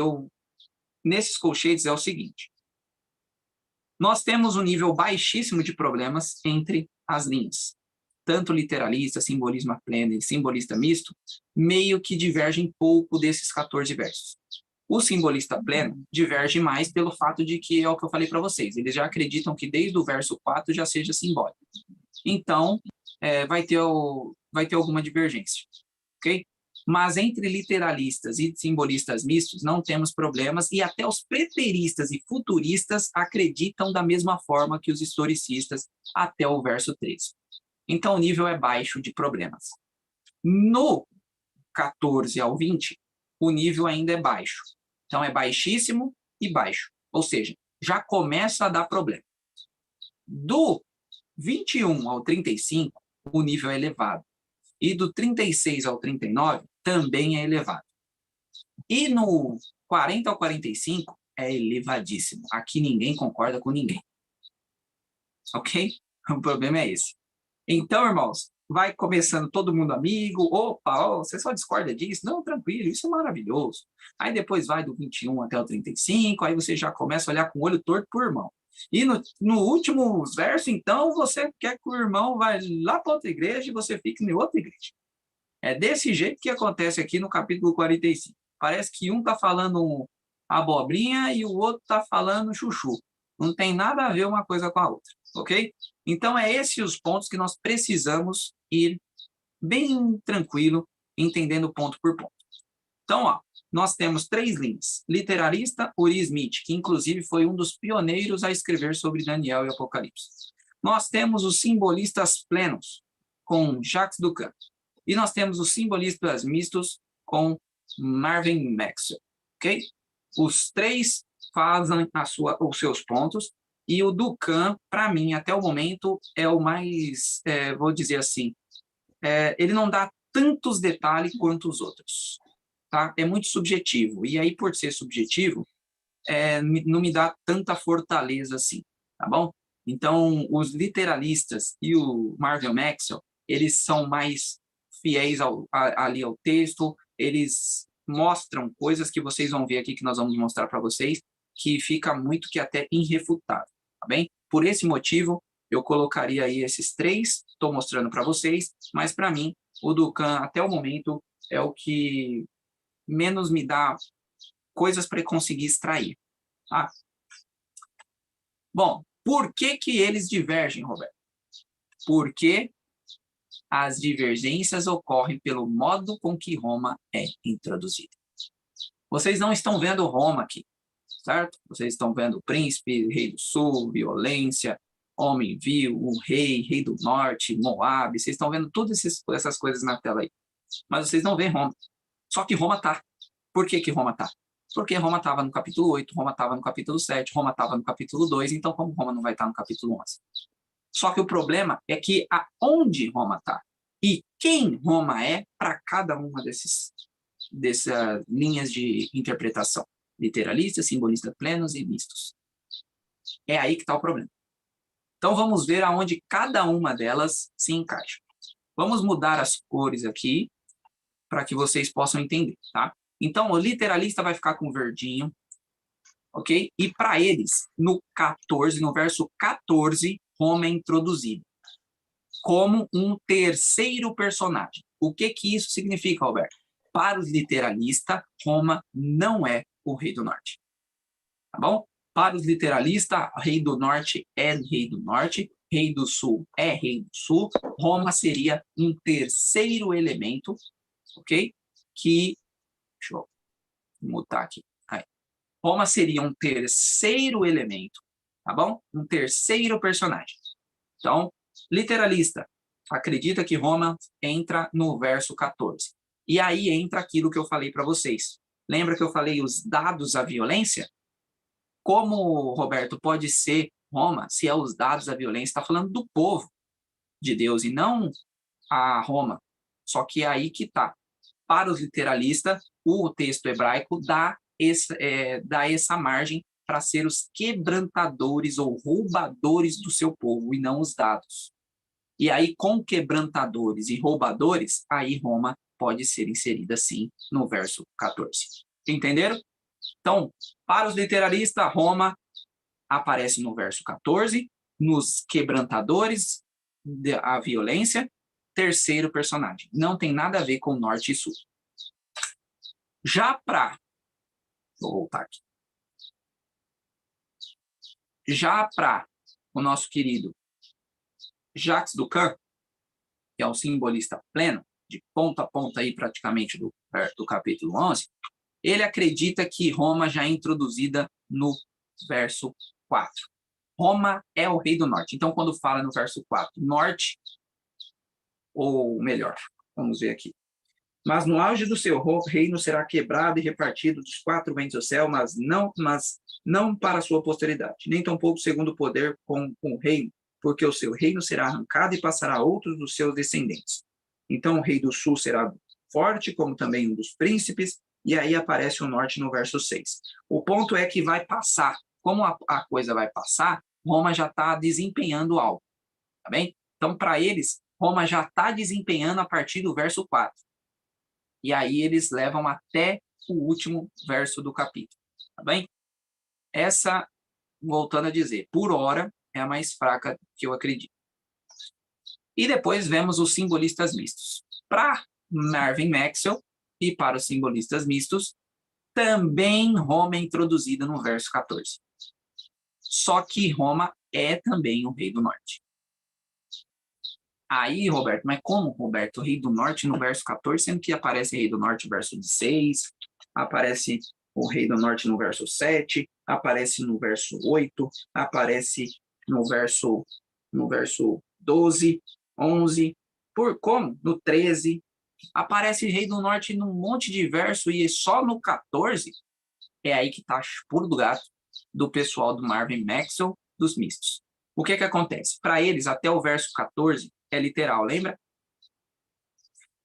nesses colchetes é o seguinte: nós temos um nível baixíssimo de problemas entre as linhas. Tanto literalista, simbolismo pleno e simbolista misto, meio que divergem pouco desses 14 versos. O simbolista pleno diverge mais pelo fato de que, é o que eu falei para vocês, eles já acreditam que desde o verso 4 já seja simbólico. Então, vai ter alguma divergência, ok? Mas entre literalistas e simbolistas mistos não temos problemas, e até os preteristas e futuristas acreditam da mesma forma que os historicistas até o verso 13. Então, o nível é baixo de problemas. No 14 ao 20, o nível ainda é baixo. Então, é baixíssimo e baixo. Ou seja, já começa a dar problema. Do 21 ao 35, o nível é elevado. E do 36 ao 39, também é elevado. E no 40 ao 45, é elevadíssimo. Aqui ninguém concorda com ninguém. Ok? O problema é esse. Então, irmãos, vai começando todo mundo amigo. Opa, você só discorda disso? Não, tranquilo, isso é maravilhoso. Aí depois vai do 21 até o 35, aí você já começa a olhar com o olho torto pro irmão. E no último verso, então, você quer que o irmão vá lá para outra igreja e você fique em outra igreja. É desse jeito que acontece aqui no capítulo 45. Parece que um está falando abobrinha e o outro está falando chuchu. Não tem nada a ver uma coisa com a outra, ok? Então, é esses os pontos que nós precisamos ir bem tranquilo, entendendo ponto por ponto. Então, ó, nós temos 3 linhas. Literarista, Uri Smith, que inclusive foi um dos pioneiros a escrever sobre Daniel e Apocalipse. Nós temos os simbolistas plenos, com Jacques Ducan. E nós temos os simbolistas mistos, com Marvin Maxwell, ok? Os 3 fazem os seus pontos, e o Ducan, para mim, até o momento, é o mais, vou dizer assim, ele não dá tantos detalhes quanto os outros, tá? É muito subjetivo, e aí, por ser subjetivo, não me dá tanta fortaleza assim, tá bom? Então, os literalistas e o Marvin Maxwell, eles são mais fiéis ali ao texto, eles mostram coisas que vocês vão ver aqui, que nós vamos mostrar para vocês, que fica muito que até irrefutável, tá bem? Por esse motivo, eu colocaria aí esses 3, estou mostrando para vocês, mas para mim, o Ducan, até o momento, é o que menos me dá coisas para conseguir extrair, tá? Bom, por que eles divergem, Roberto? Porque as divergências ocorrem pelo modo com que Roma é introduzida. Vocês não estão vendo Roma aqui, certo? Vocês estão vendo o príncipe, rei do sul, violência, homem vil, o rei do norte, Moab. Vocês estão vendo todas essas coisas na tela aí. Mas vocês não veem Roma. Só que Roma está. Por que Roma está? Porque Roma estava no capítulo 8, Roma estava no capítulo 7, Roma estava no capítulo 2, então como Roma não vai estar no capítulo 11? Só que o problema é que aonde Roma está e quem Roma é para cada uma dessas linhas de interpretação. Literalistas, simbolistas plenos e mistos. É aí que está o problema. Então vamos ver aonde cada uma delas se encaixa. Vamos mudar as cores aqui para que vocês possam entender, tá? Então, o literalista vai ficar com verdinho, ok? E para eles, no verso 14, Roma é introduzido como um terceiro personagem. O que isso significa, Alberto? Para os literalistas, Roma não é o rei do norte, tá bom? Para os literalistas, rei do norte é rei do norte, rei do sul é rei do sul, Roma seria um terceiro elemento, ok? Deixa eu mutar aqui. Aí. Roma seria um terceiro elemento, tá bom? Um terceiro personagem. Então, literalista acredita que Roma entra no verso 14. E aí entra aquilo que eu falei para vocês. Lembra que eu falei os dados à violência? Como, Roberto, pode ser Roma se é os dados à violência? Está falando do povo de Deus e não a Roma. Só que é aí que está. Para os literalistas, o texto hebraico dá essa margem para ser os quebrantadores ou roubadores do seu povo e não os dados. E aí, com quebrantadores e roubadores, aí Roma pode ser inserida, sim, no verso 14. Entenderam? Então, para os literalistas, Roma aparece no verso 14, nos quebrantadores, a violência, terceiro personagem. Não tem nada a ver com norte e sul. Já para... Vou voltar aqui. Já para o nosso querido Jacques Ducan, que é um simbolista pleno, de ponta a ponta aí praticamente do capítulo 11, ele acredita que Roma já é introduzida no verso 4. Roma é o rei do norte. Então, quando fala no verso 4, norte, ou melhor, vamos ver aqui. Mas no auge do seu reino será quebrado e repartido dos quatro ventos do céu, mas não para a sua posteridade, nem tampouco segundo o poder com o reino, porque o seu reino será arrancado e passará a outros dos seus descendentes. Então o rei do sul será forte, como também um dos príncipes, e aí aparece o norte no verso 6. O ponto é que vai passar. Como a coisa vai passar, Roma já está desempenhando algo, tá bem? Então, para eles, Roma já está desempenhando a partir do verso 4. E aí eles levam até o último verso do capítulo, tá bem? Essa, voltando a dizer, por hora, é a mais fraca que eu acredito. E depois vemos os simbolistas mistos. Para Marvin Maxwell e para os simbolistas mistos, também Roma é introduzida no verso 14. Só que Roma é também o rei do norte. Aí, Roberto, mas como, Roberto, rei do norte no verso 14, sendo que aparece rei do norte no verso 16, aparece o rei do norte no verso 7, aparece no verso 8, aparece no verso 12, 11, como? No 13, aparece rei do norte num monte de verso e só no 14 é aí que tá puro do gato do pessoal do Marvin Maxwell, dos mistos. O que acontece? Para eles, até o verso 14 é literal, lembra?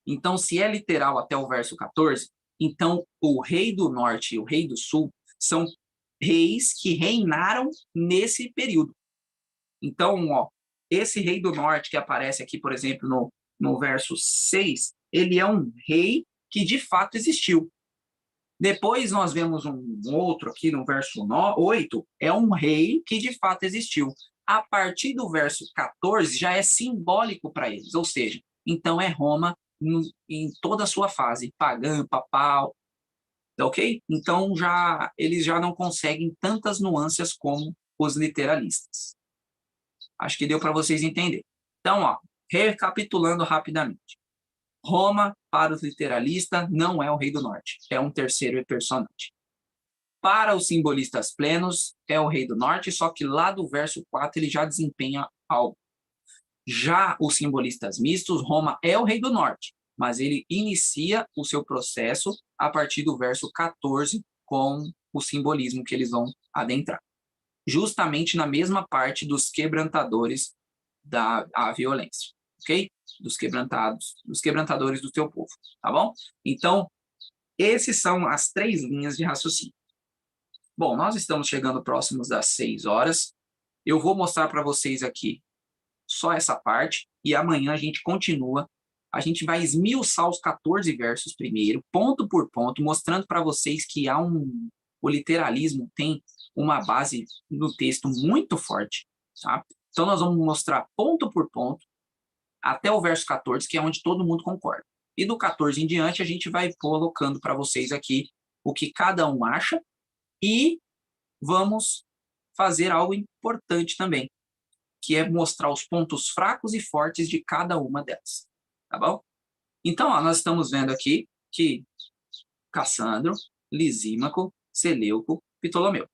Então, se é literal até o verso 14, então o rei do norte e o rei do sul são reis que reinaram nesse período. Então, ó, esse rei do norte que aparece aqui, por exemplo, no verso 6, ele é um rei que de fato existiu. Depois nós vemos um outro aqui no verso 8, é um rei que de fato existiu. A partir do verso 14 já é simbólico para eles, ou seja, então é Roma em toda a sua fase, pagã, papal, ok? Então eles já não conseguem tantas nuances como os literalistas. Acho que deu para vocês entenderem. Então, ó, recapitulando rapidamente. Roma, para os literalistas, não é o rei do norte, é um terceiro personagem. Para os simbolistas plenos, é o rei do norte, só que lá do verso 4 ele já desempenha algo. Já os simbolistas mistos, Roma é o rei do norte, mas ele inicia o seu processo a partir do verso 14 com o simbolismo que eles vão adentrar. Justamente na mesma parte dos quebrantadores da violência, ok? Dos quebrantadores do teu povo, tá bom? Então, esses são as 3 linhas de raciocínio. Bom, nós estamos chegando próximos das 6 horas. Eu vou mostrar para vocês aqui só essa parte e amanhã a gente continua. A gente vai esmiuçar os 14 versos primeiro, ponto por ponto, mostrando para vocês que o literalismo tem uma base no texto muito forte, tá? Então nós vamos mostrar ponto por ponto até o verso 14, que é onde todo mundo concorda. E do 14 em diante, a gente vai colocando para vocês aqui o que cada um acha e vamos fazer algo importante também, que é mostrar os pontos fracos e fortes de cada uma delas. Tá bom? Então, ó, nós estamos vendo aqui que Cassandro, Lisímaco, Seleuco, Ptolomeu.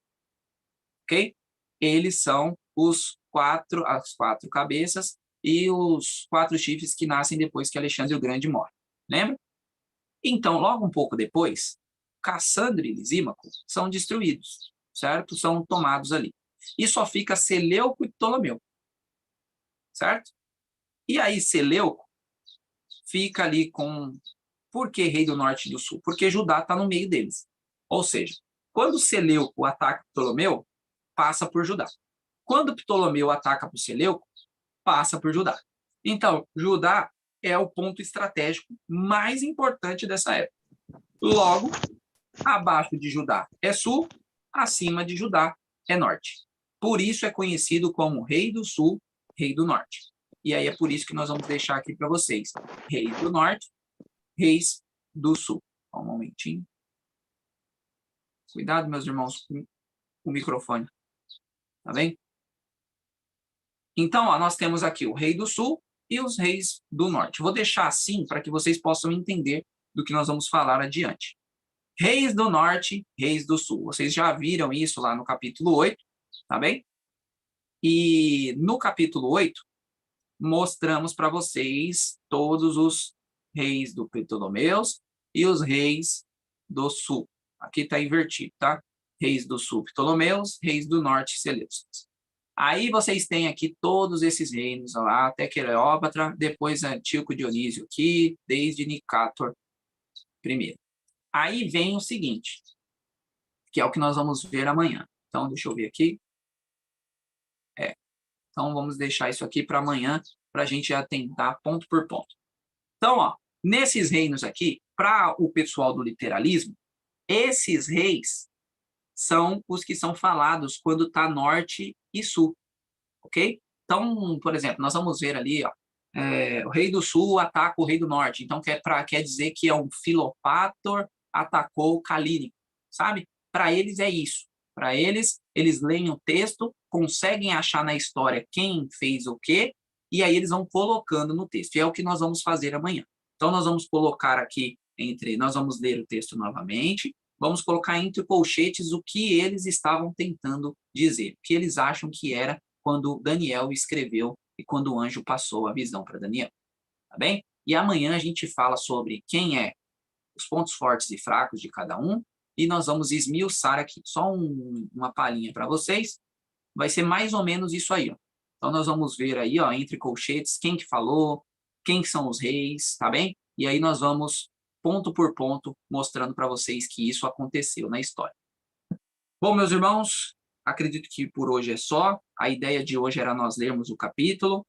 Ok? Eles são as 4 cabeças e os 4 chifres que nascem depois que Alexandre o Grande morre. Lembra? Então, logo um pouco depois, Cassandro e Lisímaco são destruídos, certo? São tomados ali. E só fica Seleuco e Ptolomeu, certo? E aí Seleuco fica ali com... Por que rei do norte e do sul? Porque Judá está no meio deles. Ou seja, quando Seleuco ataca Ptolomeu, passa por Judá. Quando Ptolomeu ataca por Seleuco, passa por Judá. Então, Judá é o ponto estratégico mais importante dessa época. Logo, abaixo de Judá é sul, acima de Judá é norte. Por isso é conhecido como Rei do Sul, Rei do Norte. E aí é por isso que nós vamos deixar aqui para vocês. Reis do Norte, Reis do Sul. Só um momentinho. Cuidado, meus irmãos, com o microfone. Tá bem? Então, ó, nós temos aqui o Rei do Sul e os Reis do Norte. Vou deixar assim para que vocês possam entender do que nós vamos falar adiante. Reis do Norte, Reis do Sul. Vocês já viram isso lá no capítulo 8, tá bem? E no capítulo 8, mostramos para vocês todos os reis do Ptolomeus e os reis do Sul. Aqui está invertido, tá? Reis do Sul, Ptolomeus, reis do Norte, Seleucidas. Aí vocês têm aqui todos esses reinos, lá, até Cleópatra, depois Antíoco Dionísio aqui, desde Nicátor I. Aí vem o seguinte, que é o que nós vamos ver amanhã. Então, deixa eu ver aqui. Então, vamos deixar isso aqui para amanhã, para a gente atentar ponto por ponto. Então, ó, nesses reinos aqui, para o pessoal do literalismo, esses reis são os que são falados quando está norte e sul, ok? Então, por exemplo, nós vamos ver ali, ó, o rei do sul ataca o rei do norte. Então, quer dizer que é um Filopátor atacou o Calínico, sabe? Para eles é isso. Para eles leem o texto, conseguem achar na história quem fez o quê, e aí eles vão colocando no texto. E é o que nós vamos fazer amanhã. Então, nós vamos colocar aqui nós vamos ler o texto novamente, vamos colocar entre colchetes o que eles estavam tentando dizer, o que eles acham que era quando Daniel escreveu e quando o anjo passou a visão para Daniel, tá bem? E amanhã a gente fala sobre quem é os pontos fortes e fracos de cada um, e nós vamos esmiuçar aqui. Só uma palhinha para vocês, vai ser mais ou menos isso aí, ó. Então nós vamos ver aí, ó, entre colchetes, quem que falou, quem são os reis, tá bem? E aí nós vamos ponto por ponto mostrando para vocês que isso aconteceu na história. Bom, meus irmãos, acredito que por hoje é só. A ideia de hoje era nós lermos o capítulo.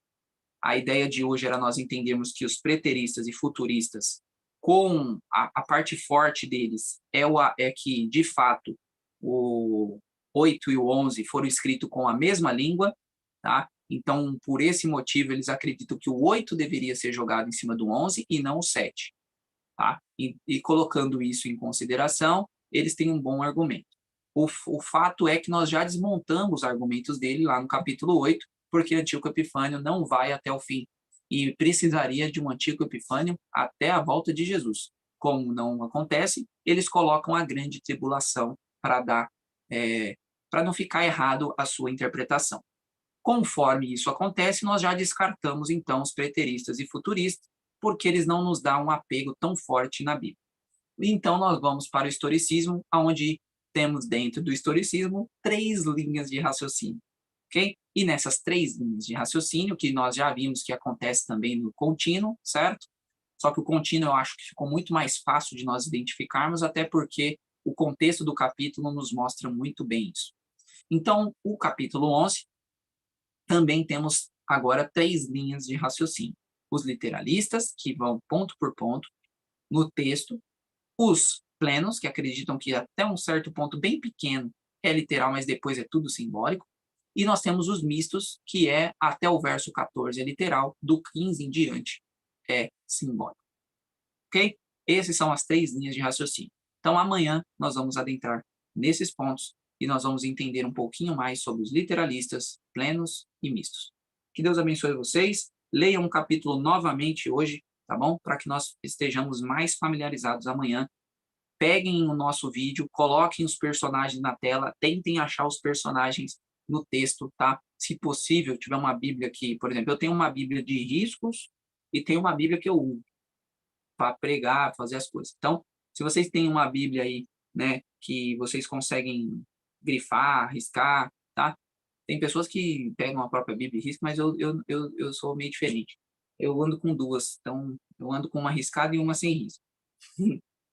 A ideia de hoje era nós entendermos que os preteristas e futuristas, com a parte forte deles, é que, de fato, o 8 e o 11 foram escritos com a mesma língua, tá? Então, por esse motivo, eles acreditam que o 8 deveria ser jogado em cima do 11 e não o 7. Tá? E colocando isso em consideração, eles têm um bom argumento. O fato é que nós já desmontamos os argumentos dele lá no capítulo 8, porque Antíoco Epifânio não vai até o fim e precisaria de um Antíoco Epifânio até a volta de Jesus. Como não acontece, eles colocam a grande tribulação para não ficar errado a sua interpretação. Conforme isso acontece, nós já descartamos então os preteristas e futuristas, porque eles não nos dão um apego tão forte na Bíblia. Então nós vamos para o historicismo, onde temos dentro do historicismo 3 linhas de raciocínio, ok? E nessas 3 linhas de raciocínio, que nós já vimos que acontece também no contínuo, certo? Só que o contínuo eu acho que ficou muito mais fácil de nós identificarmos, até porque o contexto do capítulo nos mostra muito bem isso. Então, o capítulo 11, também temos agora 3 linhas de raciocínio. Os literalistas, que vão ponto por ponto no texto, os plenos, que acreditam que até um certo ponto bem pequeno é literal, mas depois é tudo simbólico, e nós temos os mistos, que é até o verso 14 é literal, do 15 em diante é simbólico. Ok? Essas são as 3 linhas de raciocínio. Então, amanhã nós vamos adentrar nesses pontos e nós vamos entender um pouquinho mais sobre os literalistas, plenos e mistos. Que Deus abençoe vocês. Leiam um capítulo novamente hoje, tá bom? Para que nós estejamos mais familiarizados amanhã. Peguem o nosso vídeo, coloquem os personagens na tela, tentem achar os personagens no texto, tá? Se possível, tiver uma Bíblia aqui, por exemplo, eu tenho uma Bíblia de riscos e tenho uma Bíblia que eu uso para pregar, fazer as coisas. Então, se vocês têm uma Bíblia aí, né, que vocês conseguem grifar, riscar, tá? Tem pessoas que pegam a própria Bíblia e riscam, mas eu sou meio diferente. Eu ando com 2, então eu ando com uma riscada e uma sem risco.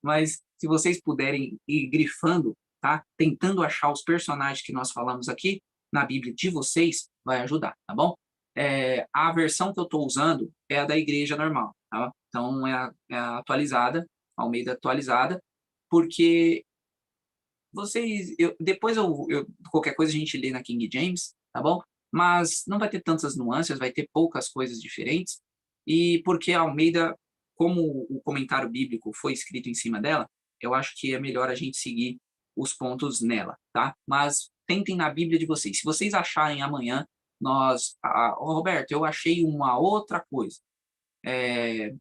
Mas se vocês puderem ir grifando, tá? Tentando achar os personagens que nós falamos aqui na Bíblia de vocês, vai ajudar, tá bom? A versão que eu estou usando é a da igreja normal, tá? Então é a atualizada, Almeida atualizada, porque depois qualquer coisa a gente lê na King James, tá bom? Mas não vai ter tantas nuances, vai ter poucas coisas diferentes, e porque a Almeida, como o comentário bíblico foi escrito em cima dela, eu acho que é melhor a gente seguir os pontos nela, tá? Mas tentem na Bíblia de vocês. Se vocês acharem amanhã, Roberto, eu achei uma outra coisa.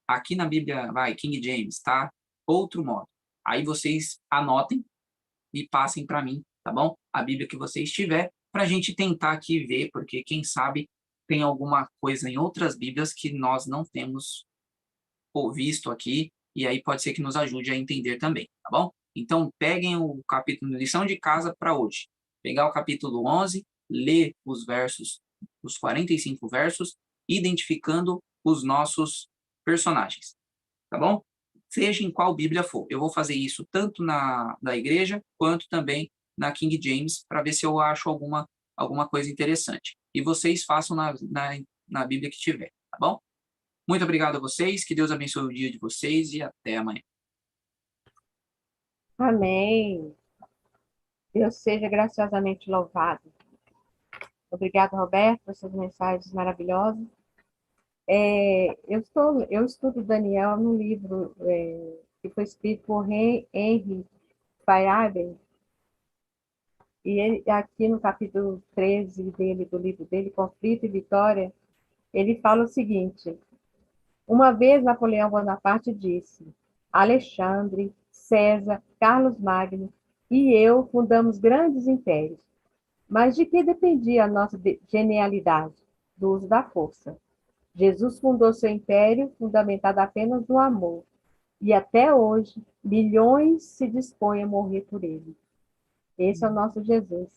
Aqui na Bíblia, King James, tá? Outro modo. Aí vocês anotem e passem para mim, tá bom? A Bíblia que vocês tiver, para a gente tentar aqui ver, porque quem sabe tem alguma coisa em outras Bíblias que nós não temos visto aqui, e aí pode ser que nos ajude a entender também, tá bom? Então, peguem o capítulo, lição de casa para hoje. Pegar o capítulo 11, ler os versos, os 45 versos, identificando os nossos personagens, tá bom? Seja em qual Bíblia for. Eu vou fazer isso tanto da igreja, quanto também na King James, para ver se eu acho alguma coisa interessante. E vocês façam na Bíblia que tiver, tá bom? Muito obrigado a vocês, que Deus abençoe o dia de vocês e até amanhã. Amém. Deus seja graciosamente louvado. Obrigada, Roberto, por essas mensagens maravilhosas. Eu estudo Daniel no livro que foi escrito por Henry Fayabel, e ele, aqui no capítulo 13 dele, do livro dele, Conflito e Vitória, ele fala o seguinte: uma vez Napoleão Bonaparte disse: Alexandre, César, Carlos Magno e eu fundamos grandes impérios. Mas de que dependia a nossa genialidade? Do uso da força. Jesus fundou seu império fundamentado apenas no amor. E até hoje, milhões se dispõem a morrer por ele. Esse é o nosso Jesus.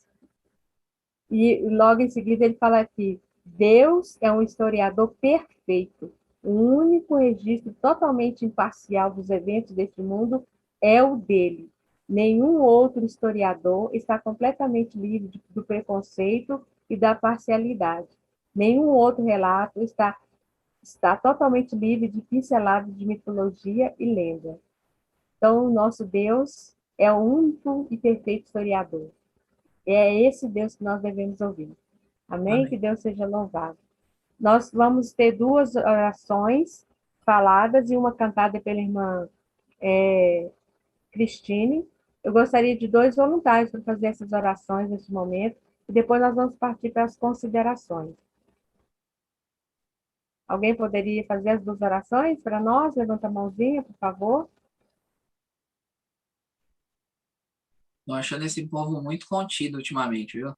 E logo em seguida ele fala aqui: Deus é um historiador perfeito. O único registro totalmente imparcial dos eventos deste mundo é o dele. Nenhum outro historiador está completamente livre do preconceito e da parcialidade. Nenhum outro relato está totalmente livre de pinceladas de mitologia e lenda. Então, o nosso Deus é o único e perfeito historiador. É esse Deus que nós devemos ouvir. Amém? Que Amém. Deus seja louvado. Nós vamos ter duas orações faladas e uma cantada pela irmã Cristine. Eu gostaria de 2 voluntários para fazer essas orações nesse momento, e depois nós vamos partir para as considerações. Alguém poderia fazer as 2 orações para nós? Levanta a mãozinha, por favor. Estou achando esse povo muito contido ultimamente, viu?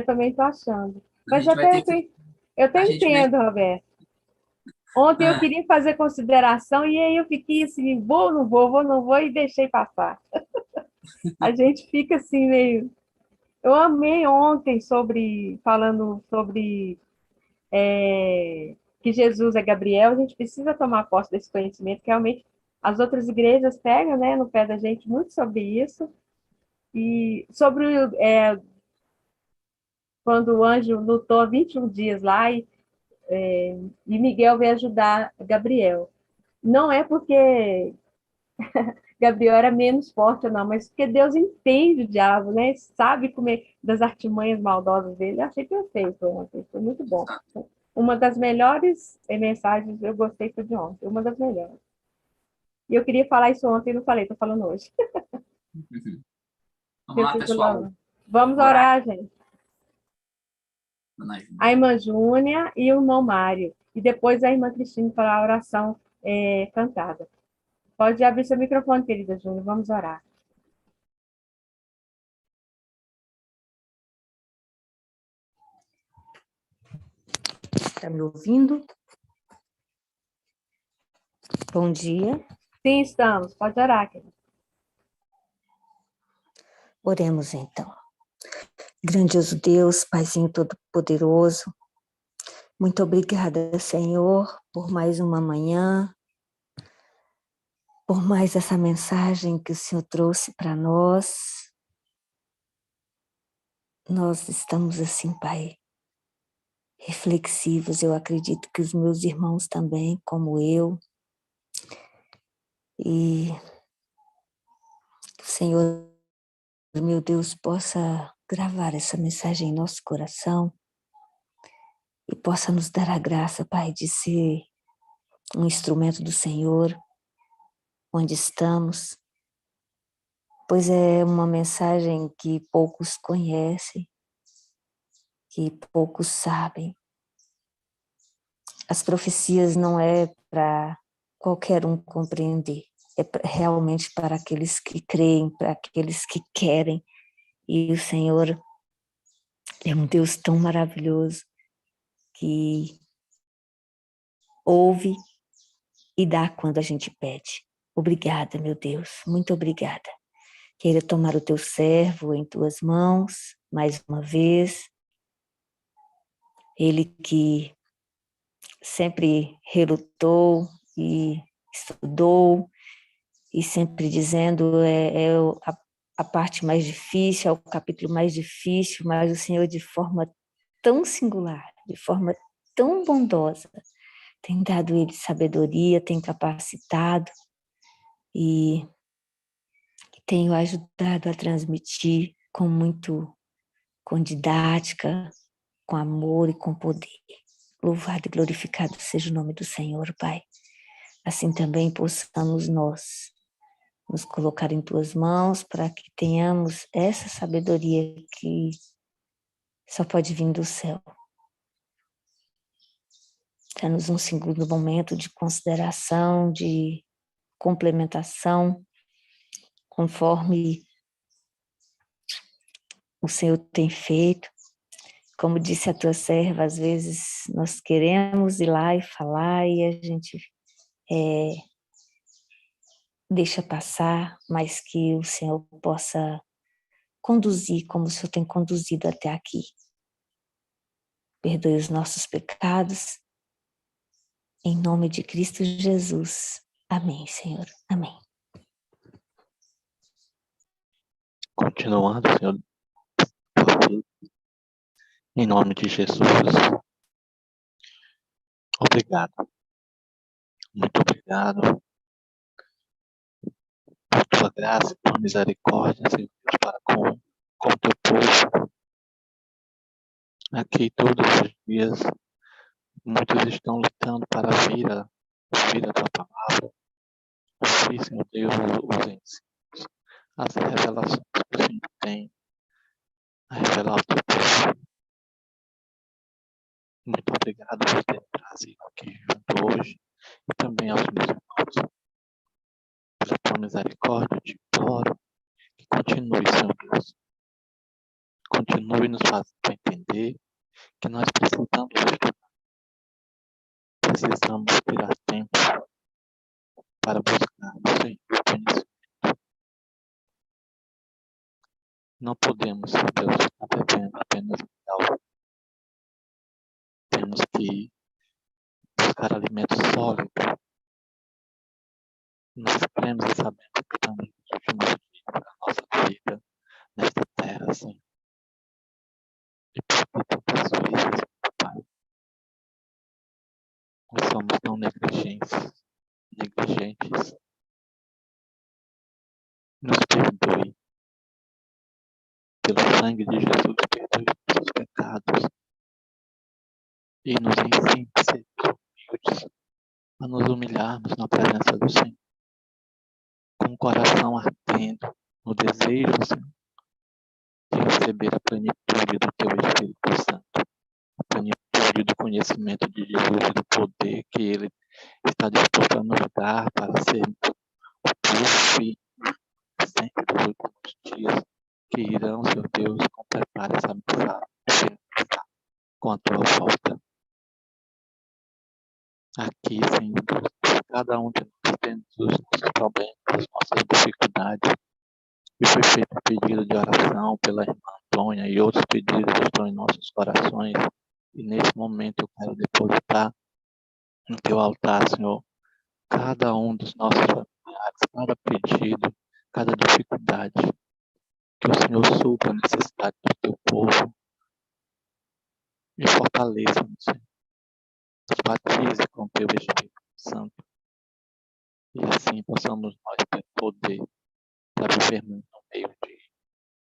Também estou achando. A Mas gente vai ter que. eu A até gente vai. entendo, Roberto. Ontem eu Ah, queria fazer consideração e aí eu fiquei assim, vou, não vou, vou, não vou, e deixei passar. A gente fica assim meio. Eu amei ontem falando sobre que Jesus é Gabriel. A gente precisa tomar posse desse conhecimento, que realmente as outras igrejas pegam, né, no pé da gente muito sobre isso. E sobre quando o anjo lutou 21 dias lá e Miguel veio ajudar Gabriel. Não é porque Gabriel era menos forte, não, mas porque Deus entende o diabo, né? Sabe comer das artimanhas maldosas dele. Eu achei perfeito ontem, foi muito bom. Uma das melhores mensagens eu gostei foi de ontem, uma das melhores. E eu queria falar isso ontem e não falei, estou falando hoje. vamos lá, pessoal. Vamos Orar. orar, gente. Dona Júlia. A irmã Júnia e o irmão Mário. E depois a irmã Cristina para a oração cantada. Pode abrir seu microfone, querida Júnia, vamos orar. Está me ouvindo? Bom dia. Sim, estamos. Pode orar, querida. Oremos então. Grandioso Deus, Paizinho Todo-Poderoso, muito obrigada, Senhor, por mais uma manhã, por mais essa mensagem que o Senhor trouxe para nós. Nós estamos assim, Pai, reflexivos. Eu acredito que os meus irmãos também, como eu. E o Senhor meu Deus, possa gravar essa mensagem em nosso coração e possa nos dar a graça, Pai, de ser um instrumento do Senhor onde estamos, pois é uma mensagem que poucos conhecem, que poucos sabem. As profecias não é para qualquer um compreender, realmente para aqueles que creem, para aqueles que querem. E o Senhor é um Deus tão maravilhoso que ouve e dá quando a gente pede. Obrigada, meu Deus, muito obrigada. Queira tomar o teu servo em tuas mãos, mais uma vez. Ele que sempre relutou e estudou, e sempre dizendo a parte mais difícil, é o capítulo mais difícil, mas o Senhor de forma tão singular, de forma tão bondosa, tem dado ele sabedoria, tem capacitado e tenho ajudado a transmitir com didática, com amor e com poder. Louvado e glorificado seja o nome do Senhor, Pai. Assim também possamos nós nos colocar em tuas mãos para que tenhamos essa sabedoria que só pode vir do céu. Dá-nos um segundo momento de consideração, de complementação, conforme o Senhor tem feito. Como disse a tua serva, às vezes nós queremos ir lá e falar e a gente deixa passar, mas que o Senhor possa conduzir como o Senhor tem conduzido até aqui. Perdoe os nossos pecados, em nome de Cristo Jesus. Amém, Senhor. Amém. Continuando, Senhor, em nome de Jesus. Obrigado. Muito obrigado por tua graça e tua misericórdia, Senhor Deus, para com o teu povo. Aqui todos os dias, muitos estão lutando para ouvir a tua palavra, ouvir, Senhor Deus, os ensinos, as revelações que o Senhor tem a revelar ao teu povo. Muito obrigado por ter trazido aqui junto hoje e também aos meus irmãos. Pela tua misericórdia, eu te imploro que continue, Senhor Deus. Continue nos fazendo entender que nós precisamos estudar. Precisamos tirar tempo para buscar o Senhor o conhecimento. Não podemos, Senhor Deus, estar bebendo apenas algo. Temos que buscar alimentos sólidos. Nós cremos e sabemos que estamos nos últimos dias da nossa vida nesta terra, Senhor. E por tantas vezes, Pai, nós somos tão negligentes. Nos perdoe. Pelo sangue de Jesus, perdoe os nossos pecados. E nos ensine a ser humildes, a nos humilharmos na presença do Senhor. Com o coração ardendo, no desejo, Senhor, de receber a plenitude do Teu Espírito Santo. A plenitude do conhecimento de Jesus e do poder que Ele está disposto a nos dar para sermos o povo e sempre dos últimos dias que irão, Senhor Deus, completar essa mensagem com a Tua volta. Aqui, Senhor Deus, cada um de nós temos os nossos problemas, as nossas dificuldades. E foi feito um pedido de oração pela irmã Antônia e outros pedidos estão em nossos corações. E nesse momento eu quero depositar no Teu altar, Senhor, cada um dos nossos familiares, cada pedido, cada dificuldade. Que o Senhor supra a necessidade do Teu povo e fortaleça-nos, Senhor. Nos batize com o Teu Espírito Santo. E assim possamos nós ter poder para vivermos no meio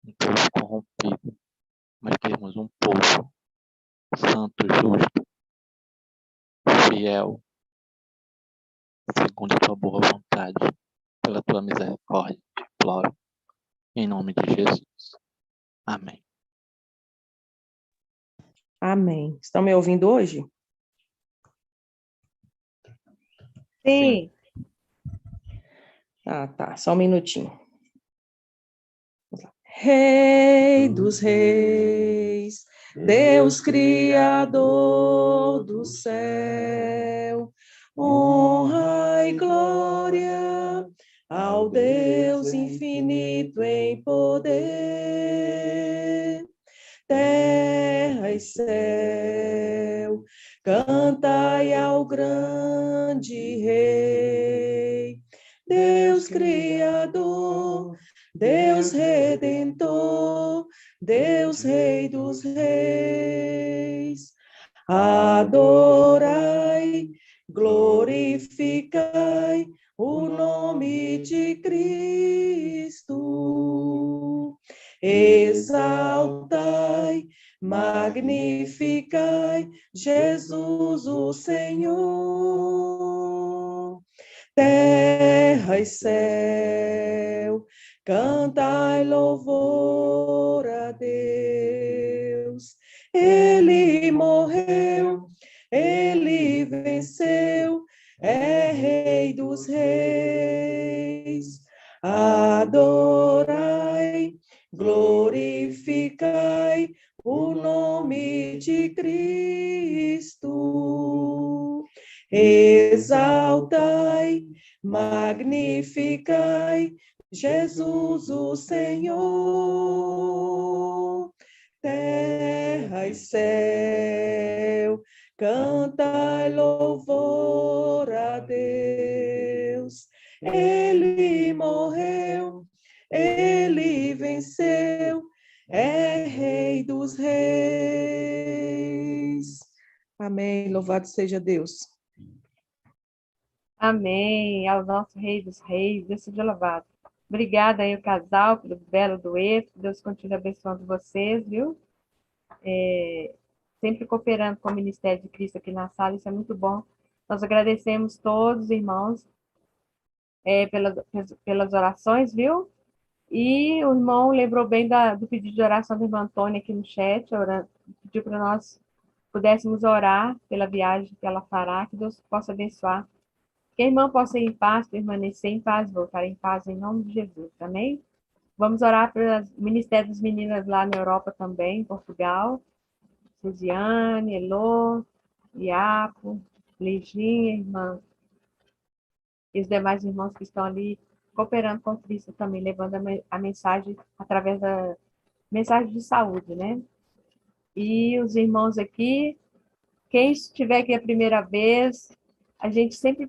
um povo corrompido, mas queremos um povo santo, justo, fiel, segundo a tua boa vontade, pela tua misericórdia, te imploro, em nome de Jesus. Amém. Amém. Estão me ouvindo hoje? Sim. Ah, tá. Só um minutinho. Vamos lá. Rei dos reis, Deus criador do céu, honra e glória ao Deus infinito em poder. Terra e céu, cantai ao grande Rei, Deus Criador, Deus Redentor, Deus Rei dos Reis. Adorai, glorificai o nome de Cristo. Exaltai, magnificai Jesus o Senhor. Terra e céu, cantai louvor a Deus. Ele morreu, ele venceu, é Rei dos reis. Adorai, glorificai o nome de Cristo. Exaltai, magnificai Jesus o Senhor. Terra e céu, cantai louvor a Deus. Ele morreu, ele venceu, é Rei dos reis. Amém. Louvado seja Deus. Amém. Ao nosso Rei dos Reis, Deus seja louvado. Obrigada aí, o casal, pelo belo dueto. Deus continue abençoando vocês, viu? Sempre cooperando com o Ministério de Cristo aqui na sala, isso é muito bom. Nós agradecemos todos, irmãos, pelas orações, viu? E o irmão lembrou bem do pedido de oração do irmão Antônio aqui no chat, orando, pediu para nós pudéssemos orar pela viagem que ela fará, que Deus possa abençoar. Que a irmã possa ir em paz, permanecer em paz, voltar em paz, em nome de Jesus, amém? Vamos orar pelo Ministério das Meninas lá na Europa também, em Portugal. Suziane, Elô, Iapo, Liginha, irmã, e os demais irmãos que estão ali cooperando com Cristo também, levando a mensagem através da mensagem de saúde, né? E os irmãos aqui, quem estiver aqui a primeira vez, a gente sempre,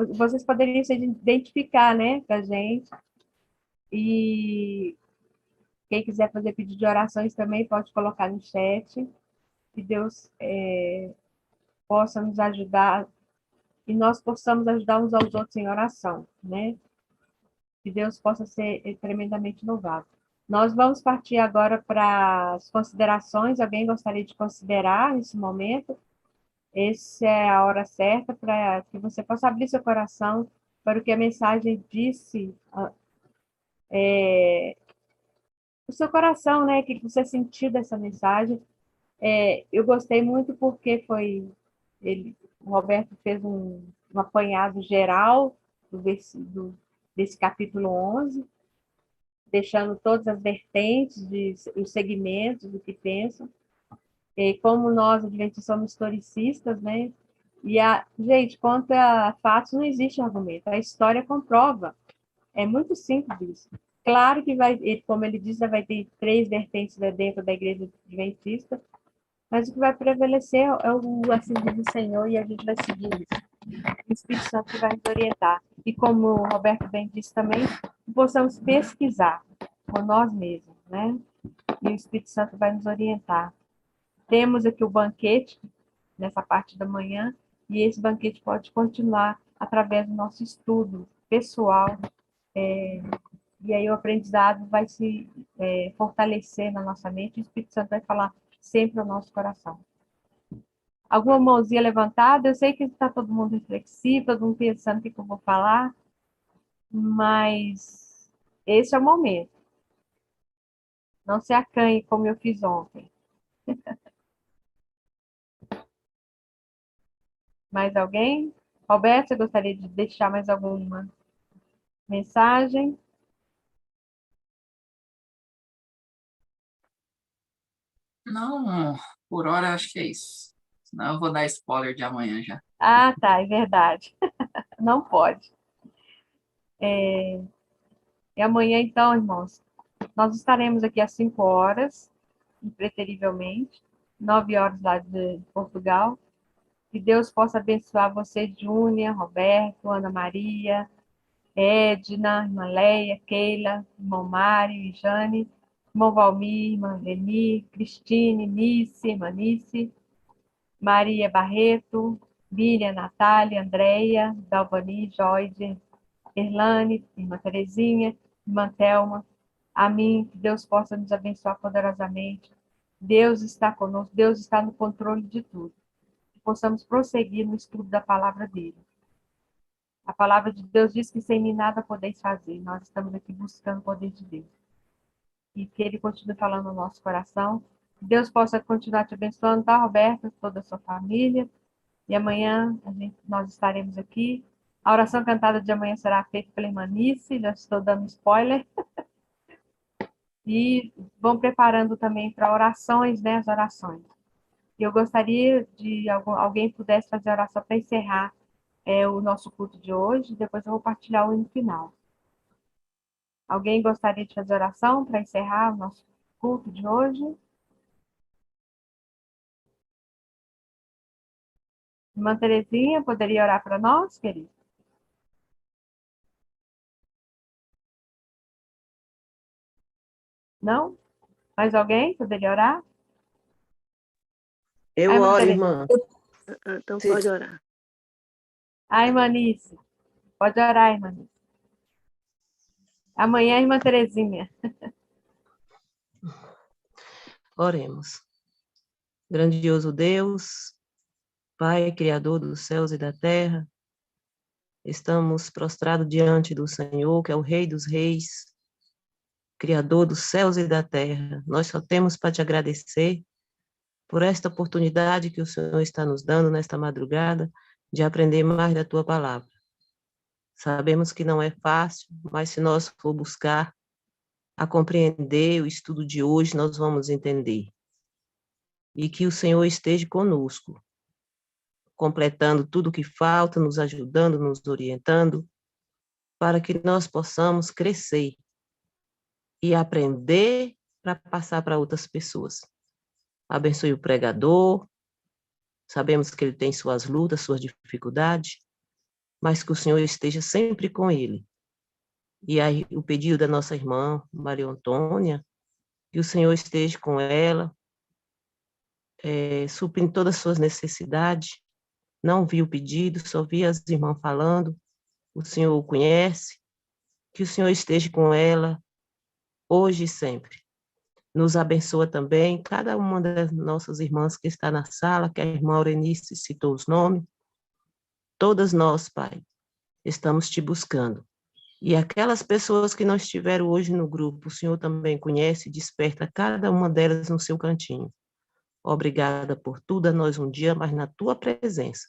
vocês poderiam se identificar, né, com a gente. E quem quiser fazer pedido de orações também pode colocar no chat. Que Deus possa nos ajudar e nós possamos ajudar uns aos outros em oração, né? Que Deus possa ser tremendamente louvado. Nós vamos partir agora para as considerações. Alguém gostaria de considerar nesse momento? Essa é a hora certa para que você possa abrir seu coração para o que a mensagem disse, o seu coração, né? O que você sentiu dessa mensagem. Eu gostei muito porque o Roberto fez um apanhado geral desse capítulo 11, deixando todas as vertentes, os segmentos do que pensam. E como nós, adventistas, somos historicistas, né? Gente, contra fatos não existe argumento, a história comprova. É muito simples isso. Claro que como ele disse, vai ter 3 vertentes dentro da igreja adventista, mas o que vai prevalecer é o assim diz o Senhor, e a gente vai seguir isso. O Espírito Santo vai nos orientar. E como o Roberto bem disse também, possamos pesquisar por nós mesmos, né? E o Espírito Santo vai nos orientar. Temos aqui o banquete, nessa parte da manhã, e esse banquete pode continuar através do nosso estudo pessoal E aí o aprendizado vai se fortalecer na nossa mente, e o Espírito Santo vai falar sempre ao nosso coração. Alguma mãozinha levantada? Eu sei que está todo mundo reflexivo, todo mundo pensando o que eu vou falar, mas esse é o momento. Não se acanhe como eu fiz ontem. Mais alguém? Roberto, você gostaria de deixar mais alguma mensagem? Não, por hora acho que é isso. Senão eu vou dar spoiler de amanhã já. Ah, tá, é verdade. Não pode. E amanhã, então, irmãos, nós estaremos aqui às 5 horas, impreterivelmente, 9 horas lá de Portugal. Que Deus possa abençoar você, Júnia, Roberto, Ana Maria, Edna, irmã Leia, Keila, irmão Mário e Jane, irmão Valmir, irmã Leni, Cristine, Nice, irmã Nice, Maria Barreto, Miriam, Natália, Andréia, Dalvani, Joyce, Erlane, irmã Terezinha, irmã Thelma. A mim, que Deus possa nos abençoar poderosamente. Deus está conosco, Deus está no controle de tudo. Que possamos prosseguir no estudo da palavra dele. A palavra de Deus diz que sem mim nada podeis fazer. Nós estamos aqui buscando o poder de Deus. E que ele continue falando no nosso coração. Que Deus possa continuar te abençoando, tá, Roberta? Toda a sua família. E amanhã nós estaremos aqui. A oração cantada de amanhã será feita pela irmã Nice, já estou dando spoiler. E vão preparando também para orações, né? As orações. E eu gostaria de alguém pudesse fazer a oração para encerrar o nosso culto de hoje. Depois eu vou partilhar o hino final. Alguém gostaria de fazer oração para encerrar o nosso culto de hoje? Irmã Terezinha, poderia orar para nós, querida? Não? Mais alguém poderia orar? Eu Ai, oro, Tereza. irmã. Então Sim. pode orar. Ai, irmã Nice. Pode orar, irmã Nice. Amanhã, irmã Terezinha. Oremos. Grandioso Deus, Pai, Criador dos céus e da terra, estamos prostrados diante do Senhor, que é o Rei dos Reis, Criador dos céus e da terra. Nós só temos para te agradecer por esta oportunidade que o Senhor está nos dando nesta madrugada de aprender mais da tua palavra. Sabemos que não é fácil, mas se nós for buscar a compreender o estudo de hoje, nós vamos entender. E que o Senhor esteja conosco, completando tudo o que falta, nos ajudando, nos orientando, para que nós possamos crescer e aprender para passar para outras pessoas. Abençoe o pregador, sabemos que ele tem suas lutas, suas dificuldades, mas que o Senhor esteja sempre com ele. E aí, o pedido da nossa irmã, Maria Antônia, que o Senhor esteja com ela, suprindo todas as suas necessidades. Não vi o pedido, só vi as irmãs falando, o Senhor o conhece, que o Senhor esteja com ela, hoje e sempre. Nos abençoa também cada uma das nossas irmãs que está na sala, que a irmã Aurenice citou os nomes. Todas nós, Pai, estamos te buscando. E aquelas pessoas que não estiveram hoje no grupo, o Senhor também conhece e desperta cada uma delas no seu cantinho. Obrigada por tudo a nós um dia, mas na tua presença.